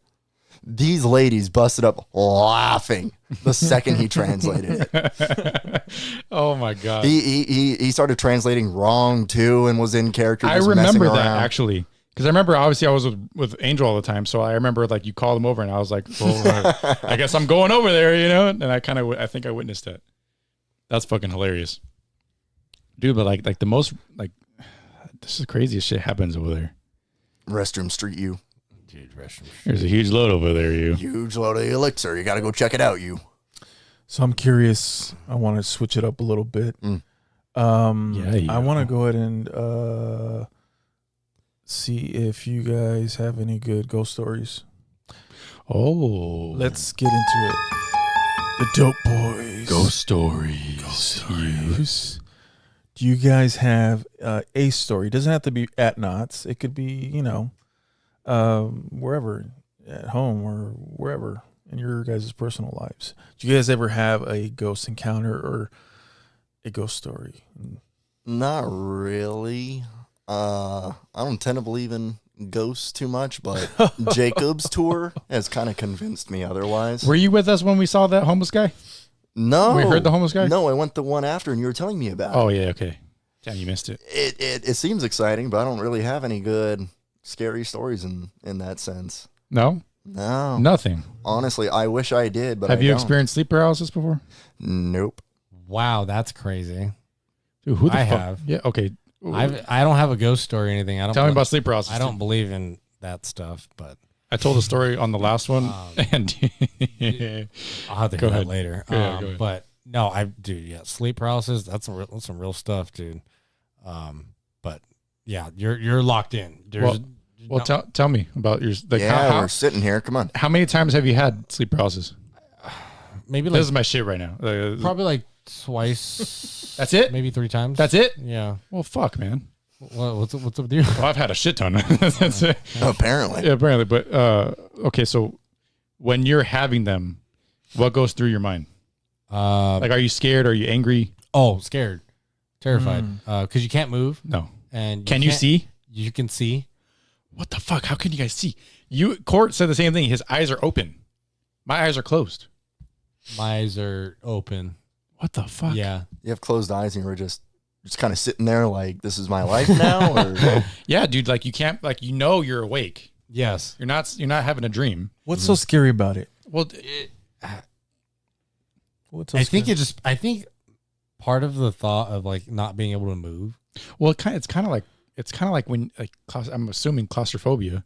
These ladies busted up laughing the second he translated it. Oh my God. He started translating wrong too and was in character. I remember that actually. Because I remember, obviously, I was with Angel all the time, so I remember like you called him over, and I was like, "Well, I guess I'm going over there," you know. And I think I witnessed that. That's fucking hilarious, dude. But like the most like, this is the craziest shit happens over there. Restroom Street, you. Dude, restroom. There's a huge load over there, you. Huge load of elixir. You got to go check it out, you. So I'm curious. I want to switch it up a little bit. I want to go ahead and see if you guys have any good ghost stories. Oh, let's get into it. The Dope Boyz ghost stories. Do you guys have a story? It doesn't have to be at Knott's. It could be, wherever, at home or wherever in your guys' personal lives. Do you guys ever have a ghost encounter or a ghost story? Not really. I don't tend to believe in ghosts too much, but Jacob's tour has kind of convinced me otherwise. Were you with us when we saw that homeless guy? No. We heard the homeless guy? No, I went the one after and you were telling me about it. Oh, yeah, okay. Damn, you missed it. It seems exciting, but I don't really have any good scary stories in that sense. No? No. Nothing. Honestly, I wish I did, but have I you don't. experienced sleep paralysis before? Nope. Wow, that's crazy. Dude, who the I fuck? have. Yeah, okay. I don't have a ghost story or anything. I don't Tell me about sleep paralysis. I don't believe in that stuff, but I told a story on the last one, and I'll have to Go hear ahead. that later. Yeah, go ahead. But no, sleep paralysis. That's some real stuff, dude. But yeah, you're locked in. Well, tell me about yours. Like, Yeah, we're sitting here. Come on. how many times have you had sleep paralysis? maybe This like is my shit right now. probably like twice. That's it? Maybe 3 times. That's it? Yeah. Well, fuck, man. What's up with you? Well, I've had a shit ton. That's it. Apparently. Yeah, apparently. But okay, so when you're having them, what goes through your mind? Like, are you scared? Are you angry? Oh, scared, terrified. Because you can't move. No. And Can you see? You can see. What the fuck? How can you guys see? Court said the same thing. His eyes are open. My eyes are closed. My eyes are open. What the fuck? Yeah. You have closed eyes and you were just kind of sitting there like, this is my life now? Or Yeah, dude. Like, you can't. Like, you're awake. Yes. You're not having a dream. What's so scary about it? Well, What's so I scary? think part of the thought of like not being able to move. well, it's kind of like when like I'm assuming claustrophobia,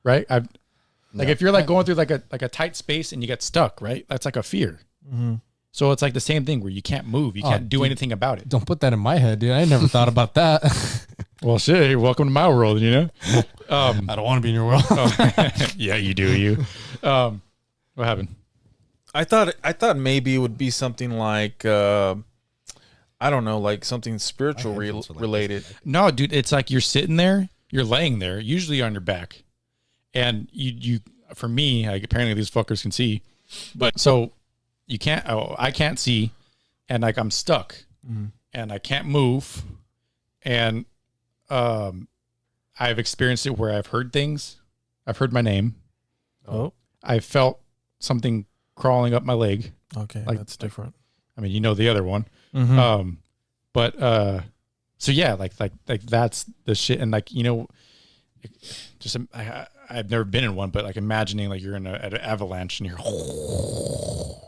right? Like if you're like going through like a tight space and you get stuck, right? That's like a fear. Mm-hmm. So it's like the same thing where you can't move, you can't do anything about it. Don't put that in my head, dude. I never thought about that. Well, shit, hey, welcome to my world, you know. I don't want to be in your world. Yeah, you do. You. What happened? I thought maybe it would be something like I don't know, like something spiritual related. No, dude, it's like you're sitting there, you're laying there, usually on your back, and you for me, like, apparently these fuckers can see, but so you can't. Oh, I can't see, and like I'm stuck, and I can't move, and I've experienced it where I've heard things. I've heard my name. Oh, I felt something crawling up my leg. okay, Like- that's different. I mean, you know the other one. Mm-hmm. But so yeah, like that's the shit. And like, you know, just I've never been in one, but like imagining like you're in an avalanche and you're,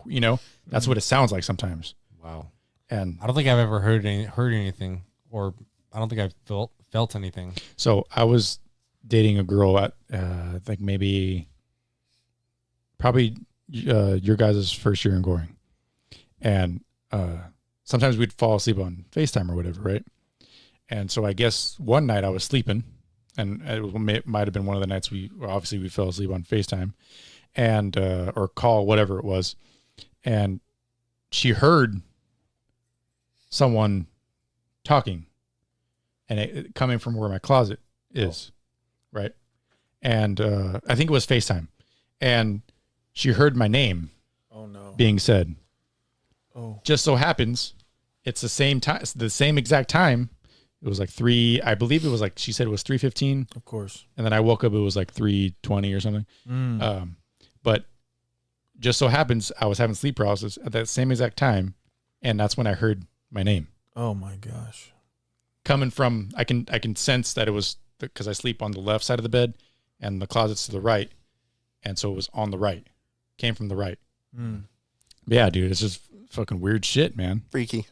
you know, that's what it sounds like sometimes. Wow. And I don't think I've ever heard anything, or I don't think I've felt anything. so I was dating a girl at I think probably your guys' first year in Goring, and sometimes we'd fall asleep on FaceTime or whatever, right? And so I guess one night I was sleeping and it might have been one of the nights we fell asleep on FaceTime, and or call, whatever it was, and she heard someone talking, and it coming from where my closet is, right? And I think it was FaceTime, and she heard my name. Oh no! Being said. Oh. Just so happens, it's the same time, the same exact time. It was like 3. I believe it was like she said it was 3:15. Of course. And then I woke up. It was like 3:20 or something. But just so happens I was having sleep paralysis at that same exact time, and that's when I heard my name. Oh my gosh! Coming from, I can sense that it was because I sleep on the left side of the bed, and the closet's to the right, and so it was on the right, came from the right. Yeah, dude, it's just fucking weird shit, man. Freaky.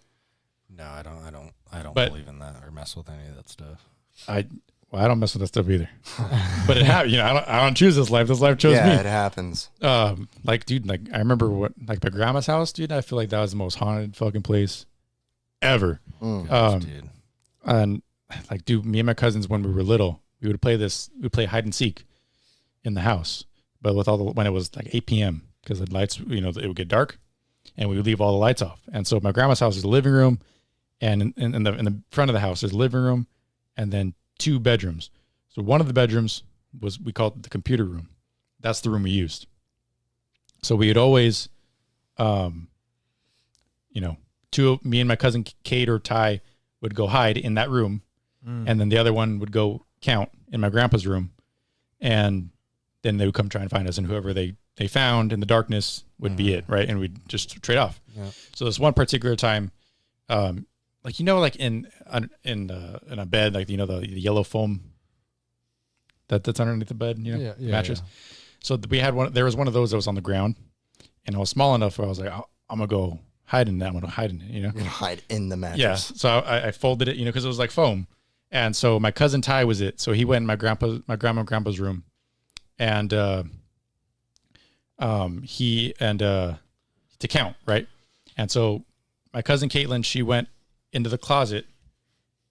No, I don't But- believe in that or mess with any of that stuff. I don't mess with that stuff either. But it happened. I don't choose this life. This life chose Yeah, me. it happens. Like, dude, like I remember my grandma's house, dude. I feel like that was the most haunted fucking place ever. Dude. And like, dude, me and my cousins, when we were little, we play hide and seek in the house, but when it was like 8 p.m. because the lights, it would get dark, and we would leave all the lights off. And so my grandma's house is the living room, and in the front of the house there's a living room, and then 2 bedrooms. So one of the bedrooms we called it the computer room. That's the room we used. So we would always, me and my cousin Kate or Ty would go hide in that room, and then the other one would go count in my grandpa's room, and then they would come try and find us, and whoever they found in the darkness would be it, right? And we'd just trade off. Yeah. So this one particular time, like in a bed, like the yellow foam that's underneath the bed, mattress. Yeah. So we had one. There was one of those that was on the ground, and it was small enough where I was like, I'm gonna go hide in that. I'm gonna hide in it, You're gonna hide in the mattress. Yeah. So I folded it, because it was like foam, and so my cousin Ty was it. So he went in my grandma and grandpa's room, and to count, right? And so my cousin Caitlin, she went into the closet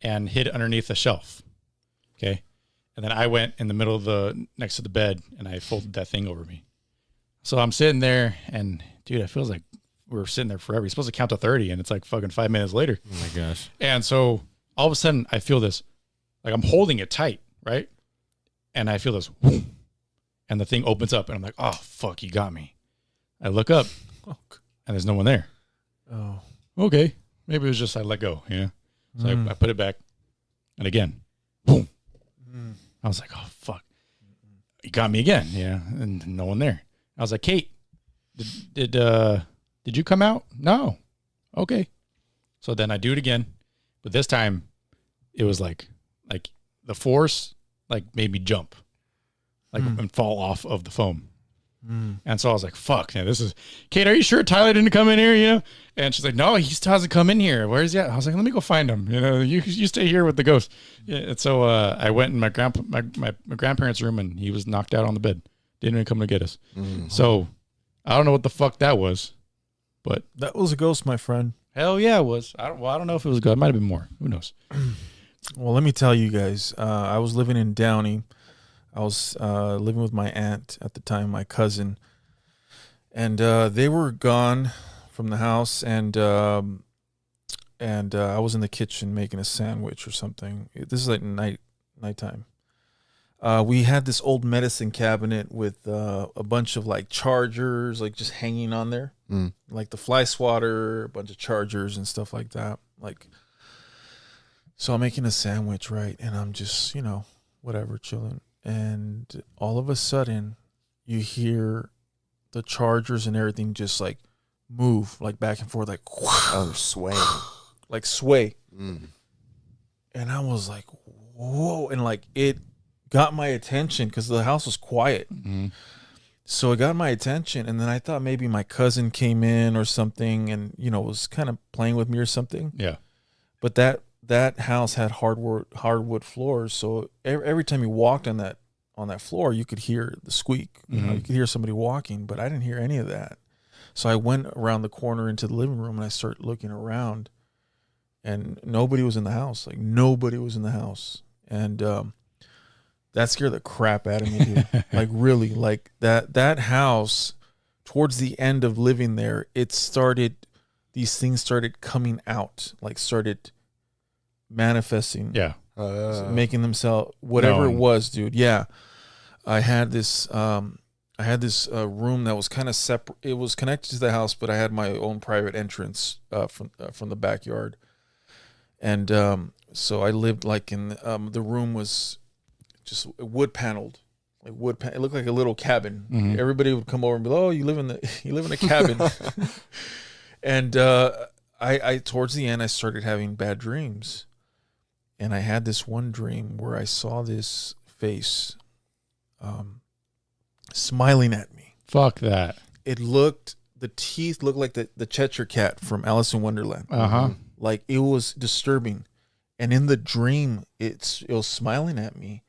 and hid underneath a shelf. Okay. And then I went in the middle of next to the bed, and I folded that thing over me. So I'm sitting there, and dude, it feels like we're sitting there forever. You're supposed to count to 30, and it's like fucking 5 minutes later. Oh my gosh. And so all of a sudden I feel this, like I'm holding it tight, right? And I feel this, whoom, and the thing opens up, and I'm like, oh, fuck, you got me. I look up, and there's no one there. Oh. Okay. Maybe it was just I let go, So I put it back, and again, boom. I was like, oh, fuck. You got me again, and no one there. I was like, Kate, did you come out? No. Okay. So then I do it again, but this time it was like the force made me jump, and fall off of the foam. And so I was like, fuck, man, this is, Kate, are you sure Tyler didn't come in here? And she's like, no, he still hasn't come in here. Where's he at? I was like, let me go find him. You stay here with the ghost. Yeah, and so I went in my grandparents' room, and he was knocked out on the bed. Didn't even come to get us. So I don't know what the fuck that was, but That was a ghost, my friend. hell yeah, it was. I don't know if it was good. It might have been more. Who knows? Well, let me tell you guys. I was living in Downey. I was living with my aunt at the time, my cousin, and they were gone from the house, and I was in the kitchen making a sandwich or something. This is like nighttime. We had this old medicine cabinet with a bunch of like chargers, like just hanging on there, like the fly swatter, a bunch of chargers and stuff like that. So I'm making a sandwich, right? And I'm just, whatever, chilling. And all of a sudden, you hear the chargers and everything just like move, like back and forth, like Sway. like sway. And I was like, whoa, and like it got my attention because the house was quiet. So it got my attention, and then I thought maybe my cousin came in or something, and was kind of playing with me or something. Yeah. But that house had hardwood floors, so every time you walked on that floor, you could hear the squeak. You could hear somebody walking, but I didn't hear any of that. So I went around the corner into the living room, and I started looking around, and nobody was in the house. Like nobody was in the house, and that scared the crap out of me, dude. Like really, like that house. Towards the end of living there, these things started coming out, like started manifesting. Yeah. Making themselves whatever it was, dude. Yeah. I had this room that was kind of separate. It was connected to the house, but I had my own private entrance from the backyard. And so I lived like in the room was just wood paneled. Like it looked like a little cabin. Mm-hmm. Everybody would come over and be like, "Oh, you live in a cabin." And I towards the end I started having bad dreams. And I had this one dream where I saw this face smiling at me. Fuck that. The teeth looked like the Cheshire Cat from Alice in Wonderland. Uh-huh. Like it was disturbing. And in the dream, it was smiling at me.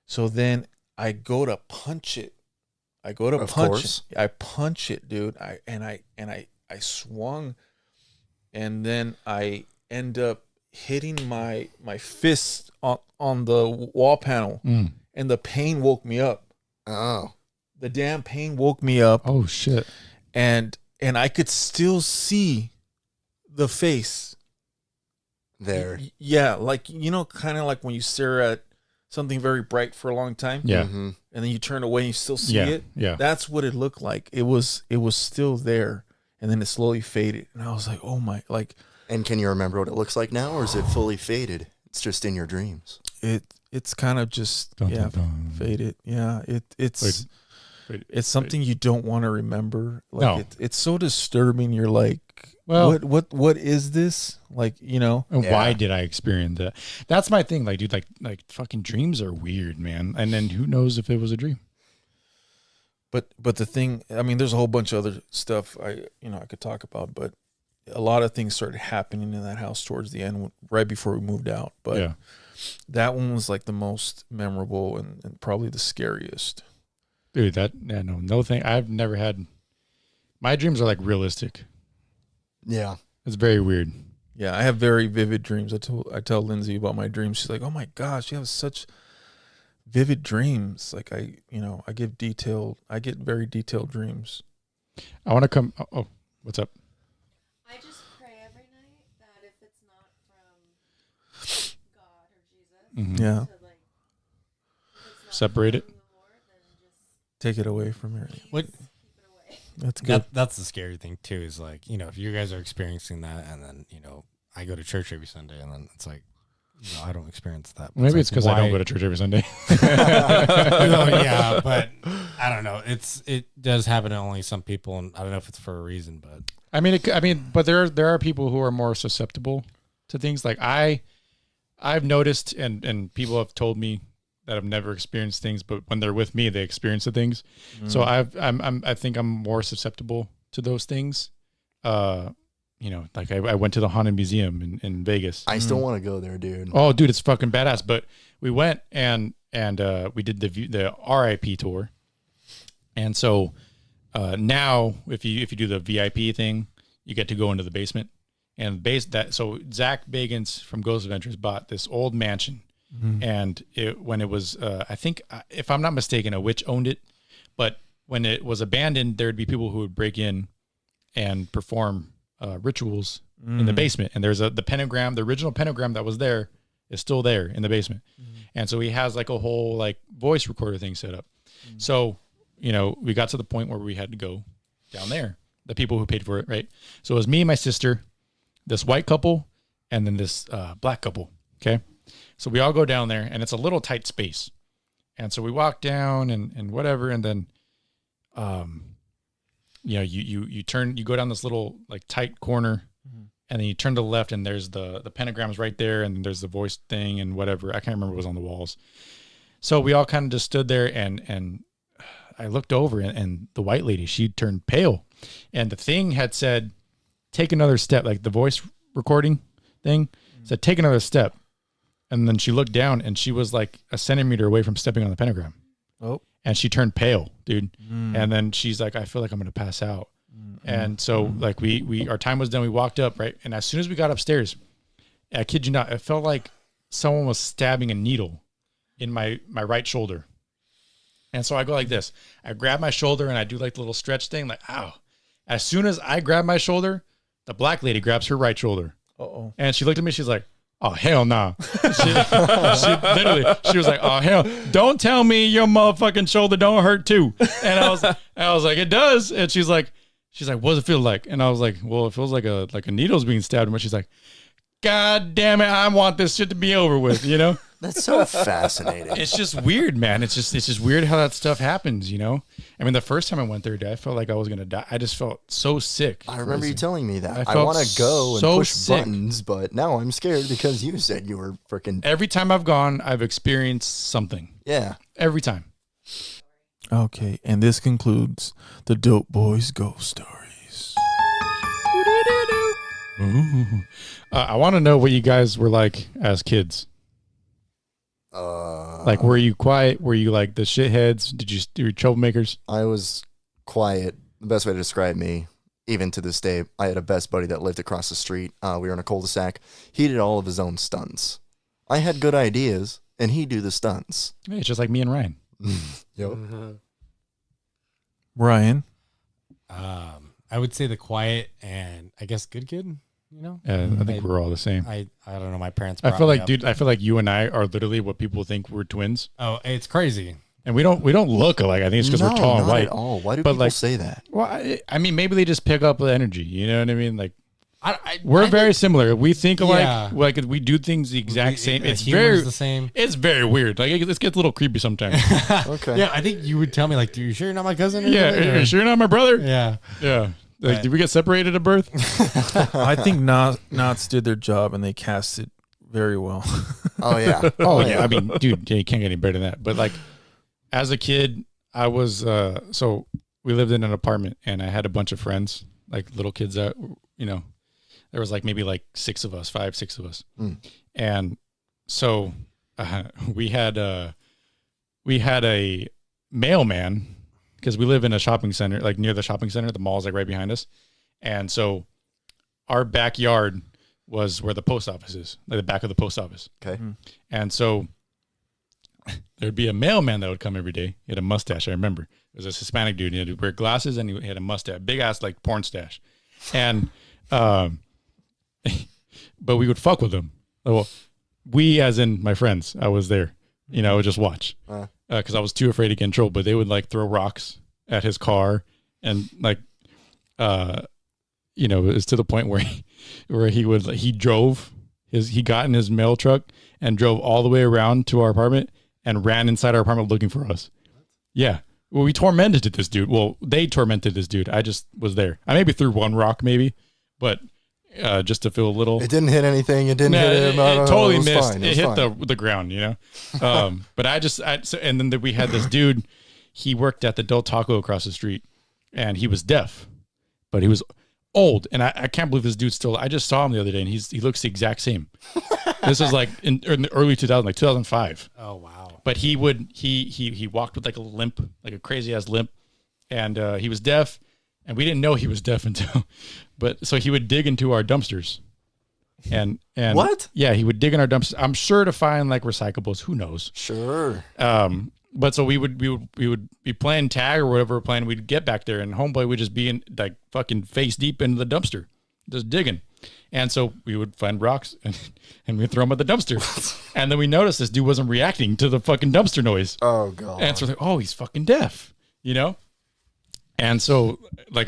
So then I go to punch it. I punch it, dude. I swung, and then I end up hitting my fist on the wall panel, and the pain woke me up. Oh, the damn pain woke me up. Oh shit! And I could still see the face there. Yeah, like kind of like when you stare at something very bright for a long time. Yeah. Mm-hmm. And then you turn away and you still see it. Yeah. That's what it looked like. It was still there, and then it slowly faded, and I was like, oh my, like. And can you remember what it looks like now, or is it fully faded? It's just in your dreams. It's kind of just faded. Yeah, it's something you don't want to remember. Like No. it's so disturbing. You're like, well, what is this? Like, and why did I experience that? That's my thing. Like, dude, like fucking dreams are weird, man. And then who knows if it was a dream? But the thing, I mean, there's a whole bunch of other stuff I could talk about, but a lot of things started happening in that house towards the end, right before we moved out. But that one was like the most memorable and probably the scariest. Dude, no thing. I've never had. My dreams are like realistic. Yeah, it's very weird. Yeah, I have very vivid dreams. I tell Lindsay about my dreams. She's like, "Oh my gosh, you have such vivid dreams." Like I get very detailed dreams. I want to come. Oh, what's up? I just pray every night that if it's not from God or Jesus, Yeah, to like, if it's not separate it. from the Lord, then just take it away from her. What? keep it away. That's good. That's the scary thing too. Is like, if you guys are experiencing that, and then I go to church every Sunday, and then it's like, I don't experience that. Maybe it's like, because I don't go to church every Sunday. Yeah, but I don't know. It does happen to only some people, and I don't know if it's for a reason, but I mean, but there are people who are more susceptible to things. Like I've noticed, and people have told me that have never experienced things, but when they're with me, they experience the things. So I think I'm more susceptible to those things. Like I went to the Haunted Museum in Vegas. I still want to go there, dude. Oh, dude, it's fucking badass. But we went and we did the RIP tour, and so now if you do the VIP thing, you get to go into the basement. And so Zach Bagans from Ghost Adventures bought this old mansion, and when it was I think, if I'm not mistaken, a witch owned it, but when it was abandoned, there'd be people who would break in and perform rituals in the basement. And there's the pentagram, the original pentagram that was there is still there in the basement. And so he has like a whole like voice recorder thing set up. So, we got to the point where we had to go down there, the people who paid for it. Right. So it was me and my sister, this white couple, and then this black couple. Okay. So we all go down there, and it's a little tight space. And so we walk down and whatever. And then, you go down this little like tight corner, and then you turn to the left, and there's the pentagrams right there, and there's the voice thing and whatever. I can't remember what was on the walls. So we all kind of just stood there, and I looked over, and the white lady, she turned pale, and the thing had said, "Take another step," like the voice recording thing said, "Take another step," and then she looked down, and she was like a centimeter away from stepping on the pentagram. Oh. And she turned pale, dude. And then she's like, "I feel like I'm going to pass out." And so like we our time was done. We walked up, right? And as soon as we got upstairs, I kid you not, it felt like someone was stabbing a needle in my right shoulder. And so I go like this. I grab my shoulder and I do like the little stretch thing, like, ow. As soon as I grab my shoulder, the black lady grabs her right shoulder. Uh-oh. And she looked at me, she's like, oh, hell no. She was like, oh, hell, don't tell me your motherfucking shoulder don't hurt too. And I was like, it does. And she's like, what does it feel like? And I was like, well, it feels like a needle's being stabbed in me. She's like, God damn it, I want this shit to be over with, you know? That's so fascinating. It's just weird, man. It's just weird how that stuff happens, you know? I mean, the first time I went there, I felt like I was going to die. I just felt so sick. I remember you telling me that. I felt want to go and so push sick. buttons, but now I'm scared because you said you were freaking. Every time I've gone, I've experienced something. Yeah. Every time. Okay, and this concludes the Dope Boyz Ghost Stories. I want to know what you guys were like as kids. Like, were you quiet? Were you like the shitheads? Did you do troublemakers? I was quiet. The best way to describe me, even to this day, I had a best buddy that lived across the street. We were in a cul-de-sac. He did all of his own stunts. I had good ideas, and he'd do the stunts. Hey, it's just like me and Ryan. Yep. Ryan. I would say the quiet and I guess good kid. You know, I think we're all the same. I don't know. My parents. I feel like, up. dude, I feel like you and I are literally what people think we're twins, Oh, it's crazy. and we don't look alike. I think it's because we're tall and not white. at all. Why do But, people like, say that? Well, I mean, maybe they just pick up the energy. You know what I mean? Like, I we're I very think similar. We think alike. Yeah. Like we do things the exact same. the It's humor's very the same. It's very weird. Like it gets a little creepy sometimes. Okay. Yeah, I think you would tell me like, "Do you sure you're not my cousin?" Or Yeah, something, or- you sure you're not my brother? Yeah. Yeah. Like, Right. did we get separated at birth? I think Knots did their job and they cast it very well. Oh, yeah. Oh yeah. I mean, dude, you can't get any better than that. But like, as a kid, I was so we lived in an apartment and I had a bunch of friends, like little kids that you know, there was like maybe like 6 of us, 5, 6 of us, and so we had a mailman. Because we live in a shopping center, like near the shopping center, the mall's like right behind us. And so our backyard was where the post office is, like the back of the post office. Okay. And so there'd be a mailman that would come every day. He had a mustache, I remember. It was this Hispanic dude. He had to wear glasses and he had a mustache, big ass like porn stash. And, but we would fuck with him. Well, we, as in my friends, I was there. You know, I would just watch because I was too afraid to get in trouble. But they would like throw rocks at his car, and like, you know, it's to the point where he got in his mail truck and drove all the way around to our apartment and ran inside our apartment looking for us. Yeah, well, we tormented this dude. Well, they tormented this dude. I just was there. I maybe threw one rock, maybe, but. Just to feel a little. It didn't hit anything. It didn't hit him. It totally was missed. fine. It was hit fine. the ground, you know. But and then we had this dude. He worked at the Del Taco across the street, and he was deaf, but he was old. And I can't believe this dude's still. I just saw him the other day, and he looks the exact same. This was like in the early 2000s, like 2005. Oh wow. But he walked with like a limp, like a crazy ass limp, and he was deaf. And we didn't know he was deaf until, but so he would dig into our dumpsters, and What? Yeah, he would dig in our dumpsters. I'm sure to find like recyclables. Who knows? Sure. But so we would be playing tag or whatever we're playing. We'd get back there, and homeboy would just be in like fucking face deep into the dumpster, just digging. And so we would find rocks and we'd throw them at the dumpster. And then we noticed this dude wasn't reacting to the fucking dumpster noise. Oh god. And so we're like, oh, he's fucking deaf, you know? And so, like,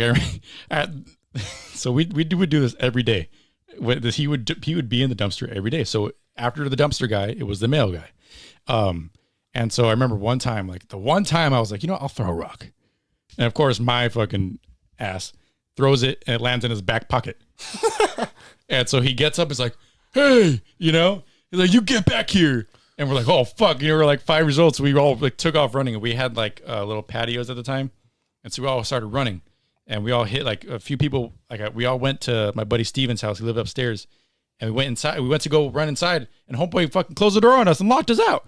so we would do this every day. He would be in the dumpster every day. So after the dumpster guy, it was the mail guy. And so I remember one time I was like, you know, I'll throw a rock. And of course, my fucking ass throws it and it lands in his back pocket. And so he gets up, he's like, hey, you know, he's like, you get back here. And we're like, oh, fuck. You know, we're like 5 years old. So we all like took off running, and we had like little patios at the time. And so we all started running, and we all hit like a few people. Like we all went to my buddy Steven's house. He lived upstairs, and we went inside. We went to go run inside, and homeboy fucking closed the door on us and locked us out.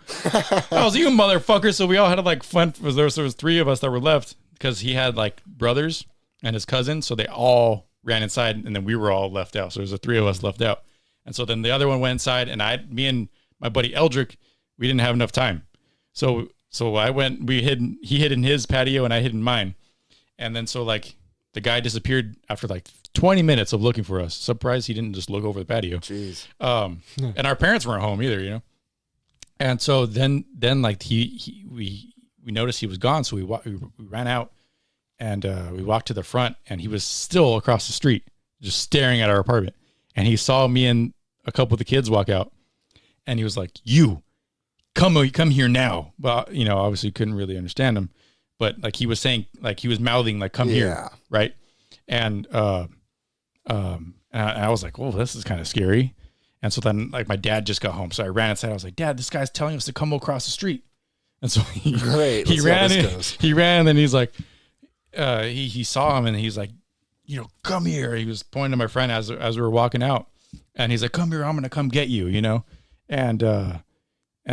I was you motherfucker. So we all had like fun. There was 3 of us that were left because he had like brothers and his cousin. So they all ran inside, and then we were all left out. So there's the 3 of us left out. And so then the other one went inside, and me and my buddy Eldrick, we didn't have enough time. So I went. He hid in his patio, and I hid in mine. And then so like the guy disappeared after like 20 minutes of looking for us. Surprised he didn't just look over the patio. Jeez. And our parents weren't home either, you know. And so then like we noticed he was gone, so we ran out and we walked to the front, and he was still across the street, just staring at our apartment. And he saw me and a couple of the kids walk out, and he was like, "You come here now." Well, you know, obviously couldn't really understand him, but like he was saying, like he was mouthing, like, "Come here," right? And I was like, "Oh, this is kind of scary." And so then, like, my dad just got home, so I ran inside. I was like, "Dad, this guy's telling us to come across the street." And so he ran in. He ran, and then he's like, he saw him, and he's like, "You know, come here." He was pointing to my friend as we were walking out, and he's like, "Come here, I'm gonna come get you," you know. And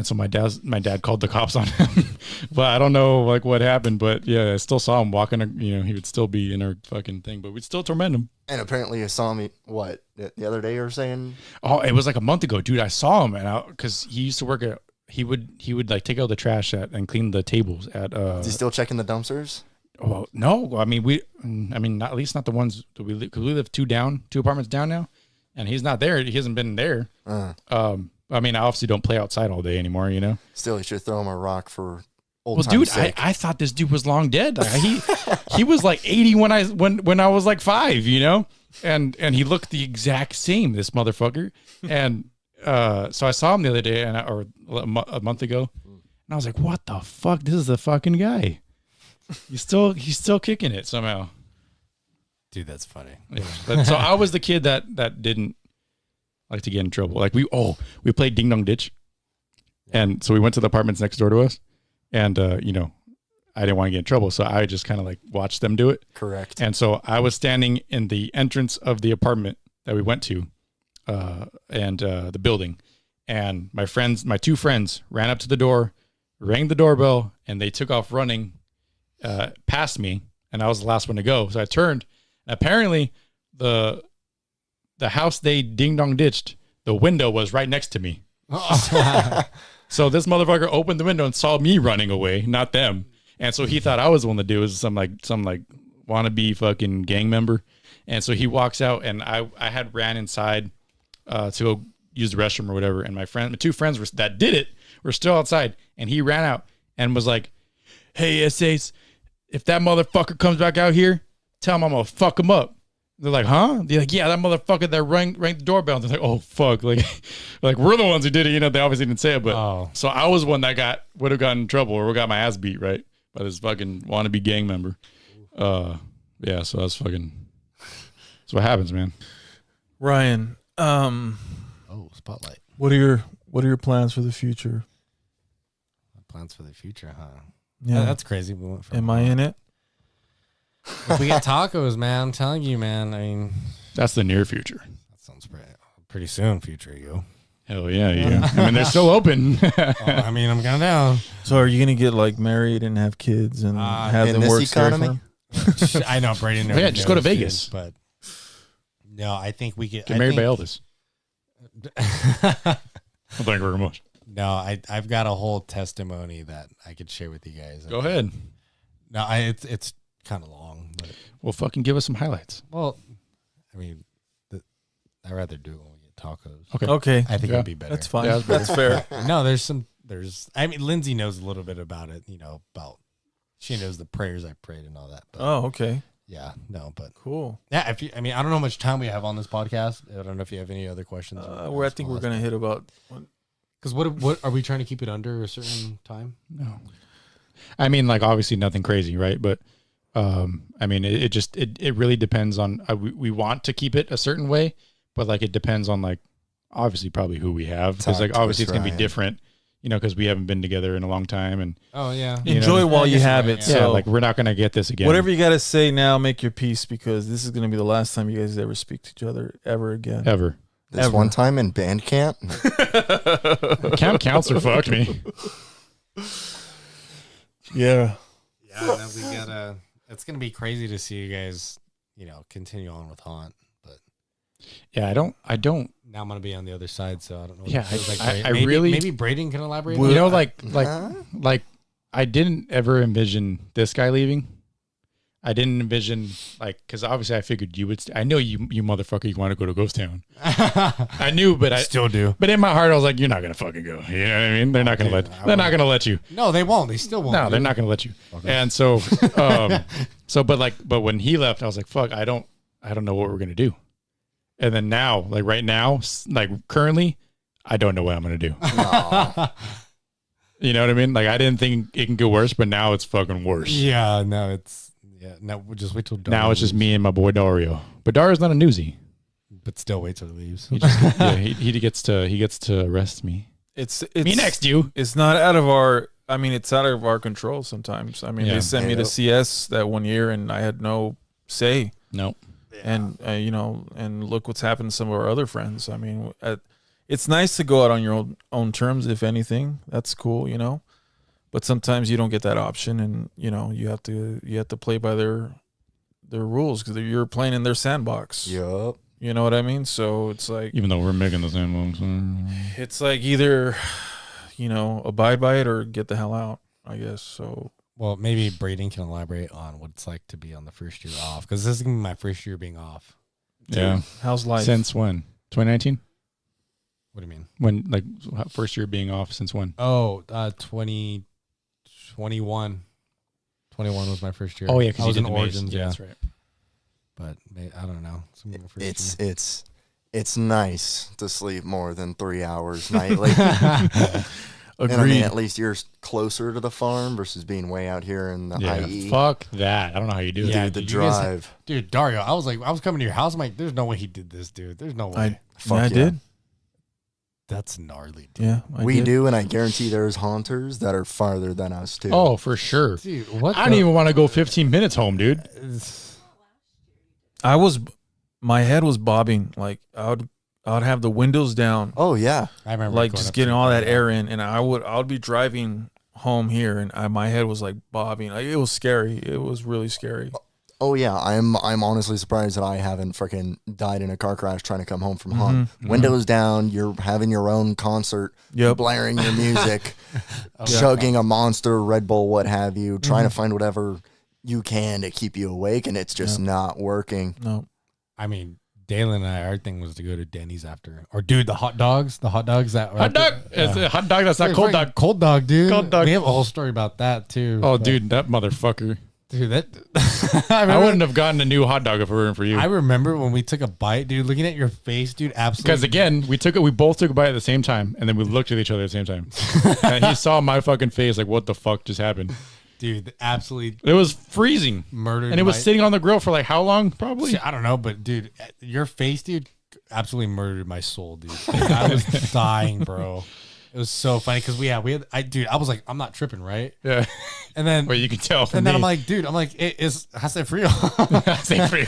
so my dad called the cops on him, but I don't know like what happened. But yeah, I still saw him walking. You know, he would still be in our fucking thing, but we'd still torment him. And apparently you saw me, what, the other day you were saying? Oh, it was like a month ago, dude. I saw him, and because he used to work at, he would like take out the trash and clean the tables at. Is he still checking the dumpsters? Well, no. I mean, not, at least not the ones that we live, because we live two apartments down now, and he's not there. He hasn't been there. I mean, I obviously don't play outside all day anymore, you know. Still, you should throw him a rock for old well, time's dude, sake. I thought this dude was long dead. He was like 80 when I was like 5, you know, and he looked the exact same, this motherfucker. And so I saw him the other day, or a month ago, and I was like, "What the fuck? This is the fucking guy." He's still kicking it somehow. Dude, that's funny. Yeah. But, so I was the kid that didn't like to get in trouble. Like we played Ding Dong Ditch, and so we went to the apartments next door to us, and you know, I didn't want to get in trouble, so I just kind of like watched them do it. Correct. And so I was standing in the entrance of the apartment that we went to, and the building, and my two friends ran up to the door, rang the doorbell, and they took off running past me, and I was the last one to go. So I turned, and apparently the house they ding dong ditched, the window was right next to me. So this motherfucker opened the window and saw me running away, not them. And so he thought I was the one to do it, was some wannabe fucking gang member. And so he walks out, and I had ran inside to go use the restroom or whatever. And my two friends that did it were still outside, and he ran out and was like, "Hey, essays, if that motherfucker comes back out here, tell him I'm gonna fuck him up." They're like, "Huh?" They're like, "Yeah, that motherfucker that rang the doorbell." And they're like, "Oh fuck!" Like we're the ones who did it. You know, they obviously didn't say it, but so I was one that would have gotten in trouble or got my ass beat, right, by this fucking wannabe gang member. Yeah. So that's what happens, man. Ryan, Spotlight. what are your plans for the future? Plans for the future, huh? Yeah, that's crazy. We went from. Am I in it? If we get tacos, man, I'm telling you, man. I mean, That's the near future. that sounds pretty soon. Future, you. Hell yeah. I mean, they're still open. I mean, I'm kind of down. So are you gonna get like married and have kids and have in them this work economy? I know Brayden. Yeah, just go to Vegas. But no, I think we get Get married by Elvis. Well, thank you very much. No, I've got a whole testimony that I could share with you guys. Go ahead. No, it's kind of long, but Well, fucking give us some highlights. well, I mean, I'd rather do it when we get tacos. Okay, I think Yeah. it'd be better. that's fine. Yeah, That's fair. No, I mean, Lindsay knows a little bit about it, you know, she knows the prayers I prayed and all that. But Oh, okay, yeah, no, but cool. yeah, I mean, I don't know how much time we have on this podcast. I don't know if you have any other questions. I think we're gonna hit about. Because what are we trying to keep it under a certain time? No. I mean, like, obviously nothing crazy, right? But, I mean, it really depends on, we want to keep it a certain way, but like, it depends on like, obviously probably who we have. Because like, obviously it's going to be different, you know, because we haven't been together in a long time. And Oh yeah, Enjoy while you have it. yeah, So like, we're not going to get this again. whatever you got to say now, make your peace, because this is going to be the last time you guys ever speak to each other ever again. Ever. This one time in band camp? Camp counselor fucked me. Yeah. yeah. We gotta. It's gonna be crazy to see you guys, you know, continue on with Haunt. But Yeah, I don't. Now I'm gonna be on the other side, so I don't know. What Yeah, it feels I maybe, really- maybe Brayden can elaborate. You know, like I didn't ever envision this guy leaving. I didn't envision because obviously I figured you would. I know you motherfucker. You want to go to Ghost Town. I knew, but I still do. But in my heart, I was like, you're not gonna fucking go. You know what I mean? They're not gonna They're not gonna let you. No, they won't. They still won't. No, they're not gonna let you. Okay. And so, but when he left, I was like, fuck, I don't know what we're gonna do. And then now, like right now, like currently, I don't know what I'm gonna do. You know what I mean? Like I didn't think it can get worse, but now it's fucking worse. Yeah, no, no, we'll just wait till Dario now it's just me and my boy Dario. But Dario's not a newsie. But still wait till he leaves. He just he gets to arrest me. It's me next you. It's not out of our. I mean, it's out of our control sometimes. I mean, they sent me to CS that one year, and I had no say. No. And and look what's happened to some of our other friends. I mean, it's nice to go out on your own terms. If anything, that's cool, But sometimes you don't get that option, and you have to play by their rules because you're playing in their sandbox. Yup. You know what I mean? So it's like, even though we're making the sandbox, it's like either abide by it or get the hell out, I guess. So well, maybe Brayden can elaborate on what it's like to be on the first year off, because this is gonna be my first year being off. Yeah. How's life? Since when? 2019? What do you mean? When first year being off since when? Oh, 2021. 21 was my first year. Oh yeah, because I was you in did Origins. yeah, Yeah, that's right. but I don't know. It's nice to sleep more than 3 hours nightly. Agreed. And I mean, at least you're closer to the farm versus being way out here in the IE. Fuck that. I don't know how you do it. Yeah, Dude, the dude, you guys drive. dude, Dario, I was coming to your house. I'm like, there's no way he did this, dude. There's no way. I did. That's gnarly, dude. Yeah, We do, and I guarantee there's haunters that are farther than us too. Oh, for sure. Dude, what? I don't even want to go 15 minutes home, dude. My head was bobbing. Like I would have the windows down, Oh yeah. I remember like going just up getting to- all that air in, and I would be driving home here, and my head was like bobbing. Like it was scary. It was really scary. Oh yeah. I'm honestly surprised that I haven't freaking died in a car crash trying to come home from hunt. Windows down. You're having your own concert. Yep. Blaring your music, chugging a Monster, Red Bull, what have you, trying to find whatever you can to keep you awake, and it's just not working. No. I mean, Daylon and our thing was to go to Denny's after. Or dude, the hot dogs that Hot dog. It's a hot dog. That's not It's cold freaking dog. Cold dog, dude. Cold dog. We have a whole story about that too. Oh, But, dude, that motherfucker. dude, that I wouldn't have gotten a new hot dog if it weren't for you. I remember when we took a bite, dude. Looking at your face, dude. Absolutely. Because again, we both took a bite at the same time, and then we looked at each other at the same time. And he saw my fucking face, like, what the fuck just happened? dude, absolutely It was freezing, murdered. and it was my- sitting on the grill for like how long? Probably. I don't know, but dude, your face, dude, absolutely murdered my soul, dude. Like, I was dying, bro. It was so funny because I was like, I'm not tripping, right? Yeah. And then, Well, you can tell from and then me. I'm like, dude, it is hace frio. Same for you.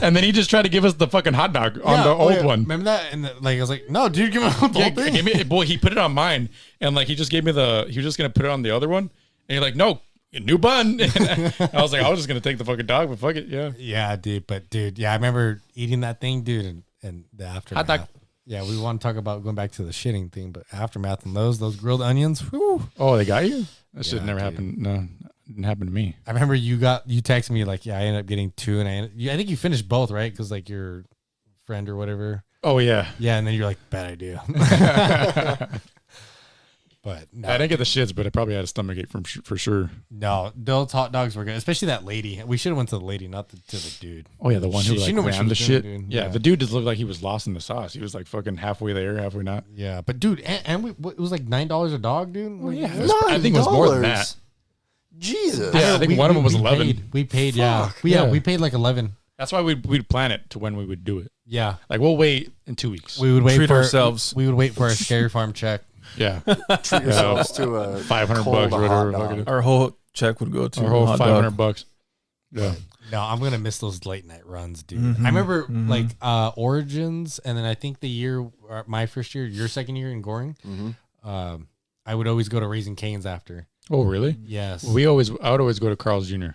And then he just tried to give us the fucking hot dog on the old one. Remember that? And I was like, no, dude, give me the whole Yeah, thing. give me, boy, he put it on mine, and like he just gave me he was just gonna put it on the other one, and you're like, no, new bun. And I was like, I was just gonna take the fucking dog, but fuck it, yeah. Yeah, dude. But dude, yeah, I remember eating that thing, dude, and the aftermath. Hot dog. Yeah, we want to talk about going back to the shitting thing, but aftermath and those grilled onions. Whew. Oh, they got you? That shit Yeah, never dude. happened. No, didn't happen to me. I remember you texted me like, yeah, I ended up getting 2, and I think you finished both, right? Because like your friend or whatever. Oh yeah. Yeah, and then you're like, bad idea. But no, I didn't get the shits, but I probably had a stomachache for sure. no, those hot dogs were good, especially that lady. We should have went to the lady, not to the dude. Oh yeah, the one who She like knew what she ran the was shit. doing, dude. Yeah, Yeah. the dude just looked like he was lost in the sauce. He was like fucking halfway there, halfway not. Yeah, but dude, and it was like $9 a dog, dude. Like, yeah, I think it was more than that. Jesus. Yeah, I think one of them was 11. We paid, yeah. Fuck. We paid like 11. That's why we'd plan it to when we would do it. Yeah, Like we'll wait in 2 weeks. we would wait Treat for ourselves. We would wait for a scary farm check. Yeah, Treat yourselves to a 500 cold bucks or whatever. hot dog. fuck it is. Our whole check would go to Our whole hot 500 dog. bucks. Yeah. No, I'm gonna miss those late night runs, dude. I remember like Origins, and then I think the year my first year, your second year in Goring. I would always go to Raising Cane's after. Oh really? Yes. I would always go to Carl's Jr.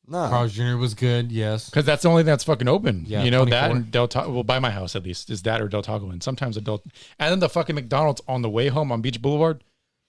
No. Carl's Jr. was good. Yes. Because that's the only thing that's fucking open. Yeah, you know, 24. that and Del Taco. Well, by my house at least is that or Del Taco. And sometimes and then the fucking McDonald's on the way home on Beach Boulevard.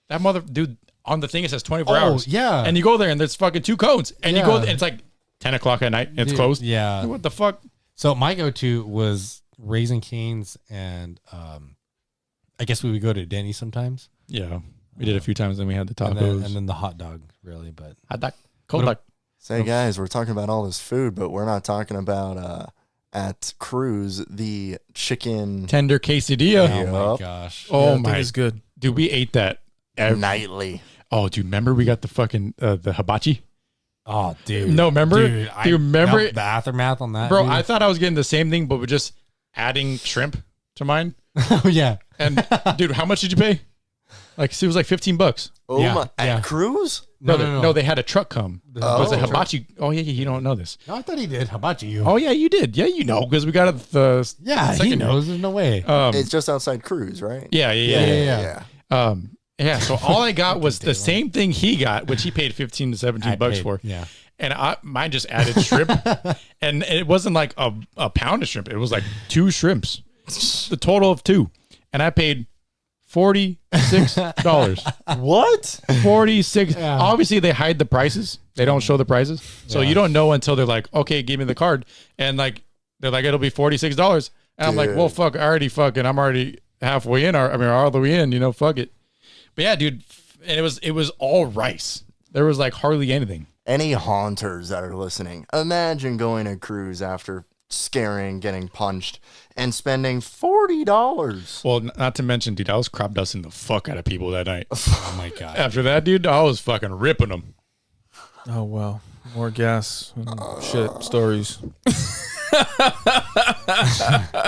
That dude on the thing it says 24 hours. Yeah. And you go there and there's fucking 2 cones. And you go Yeah. and it's like 10 o'clock at night and it's Dude, closed. Yeah. What the fuck? So my go-to was Raising Cane's, and I guess we would go to Denny's sometimes. Yeah. We did a few times, then we had the tacos. And then the hot dog, really. But hot dog. Cold dog. Say, guys, we're talking about all this food, but we're not talking about at Cruise the chicken Tender quesadilla. Yeah. oh my Yup. gosh. Oh Yeah, I think my. it's good. Dude, we ate that. nightly. Oh, do you remember we got the fucking the hibachi? Oh, dude. No, remember? Dude, Do you remember the aftermath on that? Bro, dude? I thought I was getting the same thing, but we're just adding shrimp to mine. Oh, yeah. And dude, how much did you pay? Like, it was like $15. Oh Yeah, my! yeah. At Cruise? No, they had a truck come. Oh. Was it hibachi? Oh yeah, you don't know this. No, I thought he did. How about you? Oh yeah, you did. Yeah, you know because we got it the yeah, he second- knows. There's no way. It's just outside Cruise, right? yeah. Yeah. Yeah. So all I got was the same thing he got, which he paid 15 to 17 bucks for. Yeah. And mine just added shrimp, and it wasn't like a pound of shrimp. It was like 2 shrimps, the total of 2, and I paid $46. What? 46. Yeah. Obviously, they hide the prices. They don't show the prices, so Yeah. you don't know until they're like, "Okay, give me the card," and like they're like, "It'll be $46," and I'm like, Dude. "Well, fuck, I'm already halfway in. All the way in, fuck it." But yeah, dude, and it was all rice. There was like hardly anything. Any haunters that are listening, imagine going to Cruise after scaring, getting punched, and spending $40. Well, not to mention, dude, I was crop dusting the fuck out of people that night. Oh my god. After that, dude, I was fucking ripping them. Oh wow, more gas and shit stories.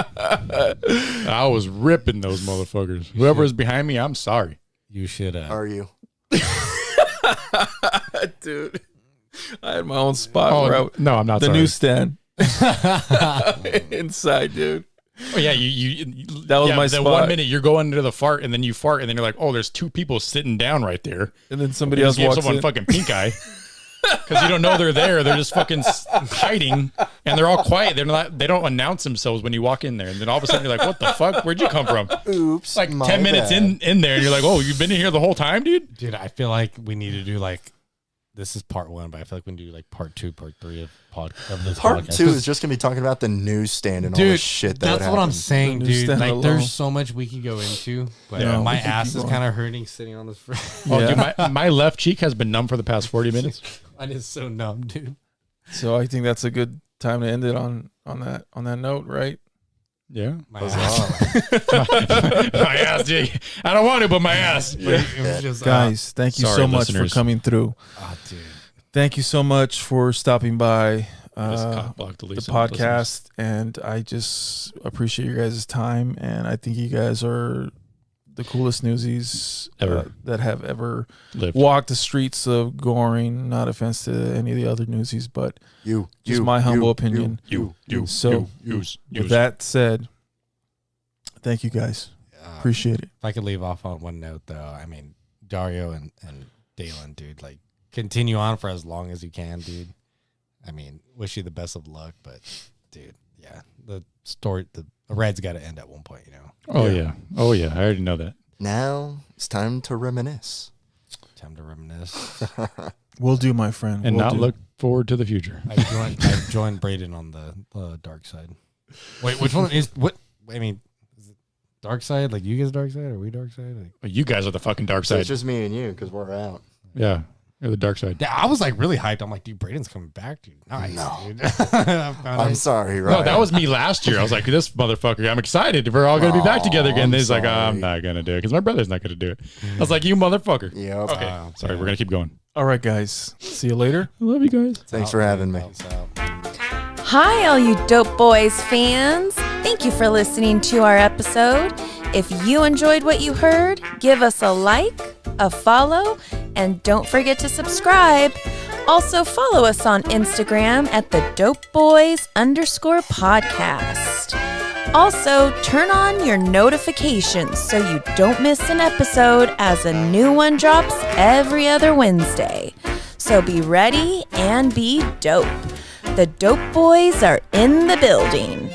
I was ripping those motherfuckers. Whoever is behind me, I'm sorry. You should. Are you? Dude, I had my own spot. Oh where no, I'm not the sorry. newsstand inside, dude. Oh yeah, you That was yeah, my the spot. 1 minute you're going into the fart, and then you fart, and then you're like, oh, there's 2 people sitting down right there. And then somebody You else just gave walks someone in. fucking pink eye because you don't know they're there. They're just fucking hiding, and they're all quiet. They're not. They don't announce themselves when you walk in there, and then all of a sudden you're like, what the fuck? Where'd you come from? Oops. Like my 10 minutes bad. in there, and you're like, oh, you've been in here the whole time, dude. Dude, I feel like we need to do like this is part 1, but I feel like we need to do like part 2, part 3 of this Part podcast. 2 is just gonna be talking about the newsstand and all the Dude, shit that that's would what I'm happen. saying, The dude. newsstand Like, alone. there's so much we could go into, but Yeah, my we could ass keep is going. kind of hurting sitting on this. Oh, Yeah. dude, my left cheek has been numb for the past 40 minutes. Mine is so numb, dude. So I think that's a good time to end it on that note, right? Yeah. My Huzzah. ass. My ass, dude. I don't want to, but my ass. It was just, Guys, thank you sorry, so much listeners. for coming through. oh, dude. Thank you so much for stopping by Just cock blocked the listeners. podcast, and I just appreciate your guys' time, and I think you guys are the coolest newsies Ever. that have ever Lived. walked the streets of Goring. Not offense to any of the other newsies, but Just my humble opinion. You. So, use. with that said, thank you guys. Appreciate it. If I could leave off on one note, though, I mean, Dario and Daylon, dude, like, continue on for as long as you can, dude. I mean, wish you the best of luck, but, dude, yeah, the ride's got to end at one point, Oh, yeah. Oh, yeah. I already know that. Now it's time to reminisce. Time to reminisce. We'll do, my friend. And We'll not do. look forward to the future. I've joined Brayden on the dark side. Wait, which one is what? I mean, is it dark side? Like you guys dark side, or we dark side? Like, Well, you guys are the fucking dark So side. it's just me and you because we're out. Yeah. You're the dark side. yeah, I was like really hyped. I'm like, dude, Brayden's coming back, dude. Nice, No. dude. I'm sorry, right? No, that was me last year. I was like, this motherfucker, I'm excited. We're all going to be back together again. I'm He's like, I'm sorry. not going to do it because my brother's not going to do it. I was like, you motherfucker. Yep. Okay. Sorry, we're going to keep going. All right, guys. See you later. I love you guys. Thanks for having me. Hi, all you Dope Boyz fans. Thank you for listening to our episode. If you enjoyed what you heard, give us a like, a follow, and don't forget to subscribe. Also, follow us on Instagram at the Dope Boyz _podcast. Also, turn on your notifications so you don't miss an episode as a new one drops every other Wednesday. So be ready and be dope. The Dope Boys are in the building.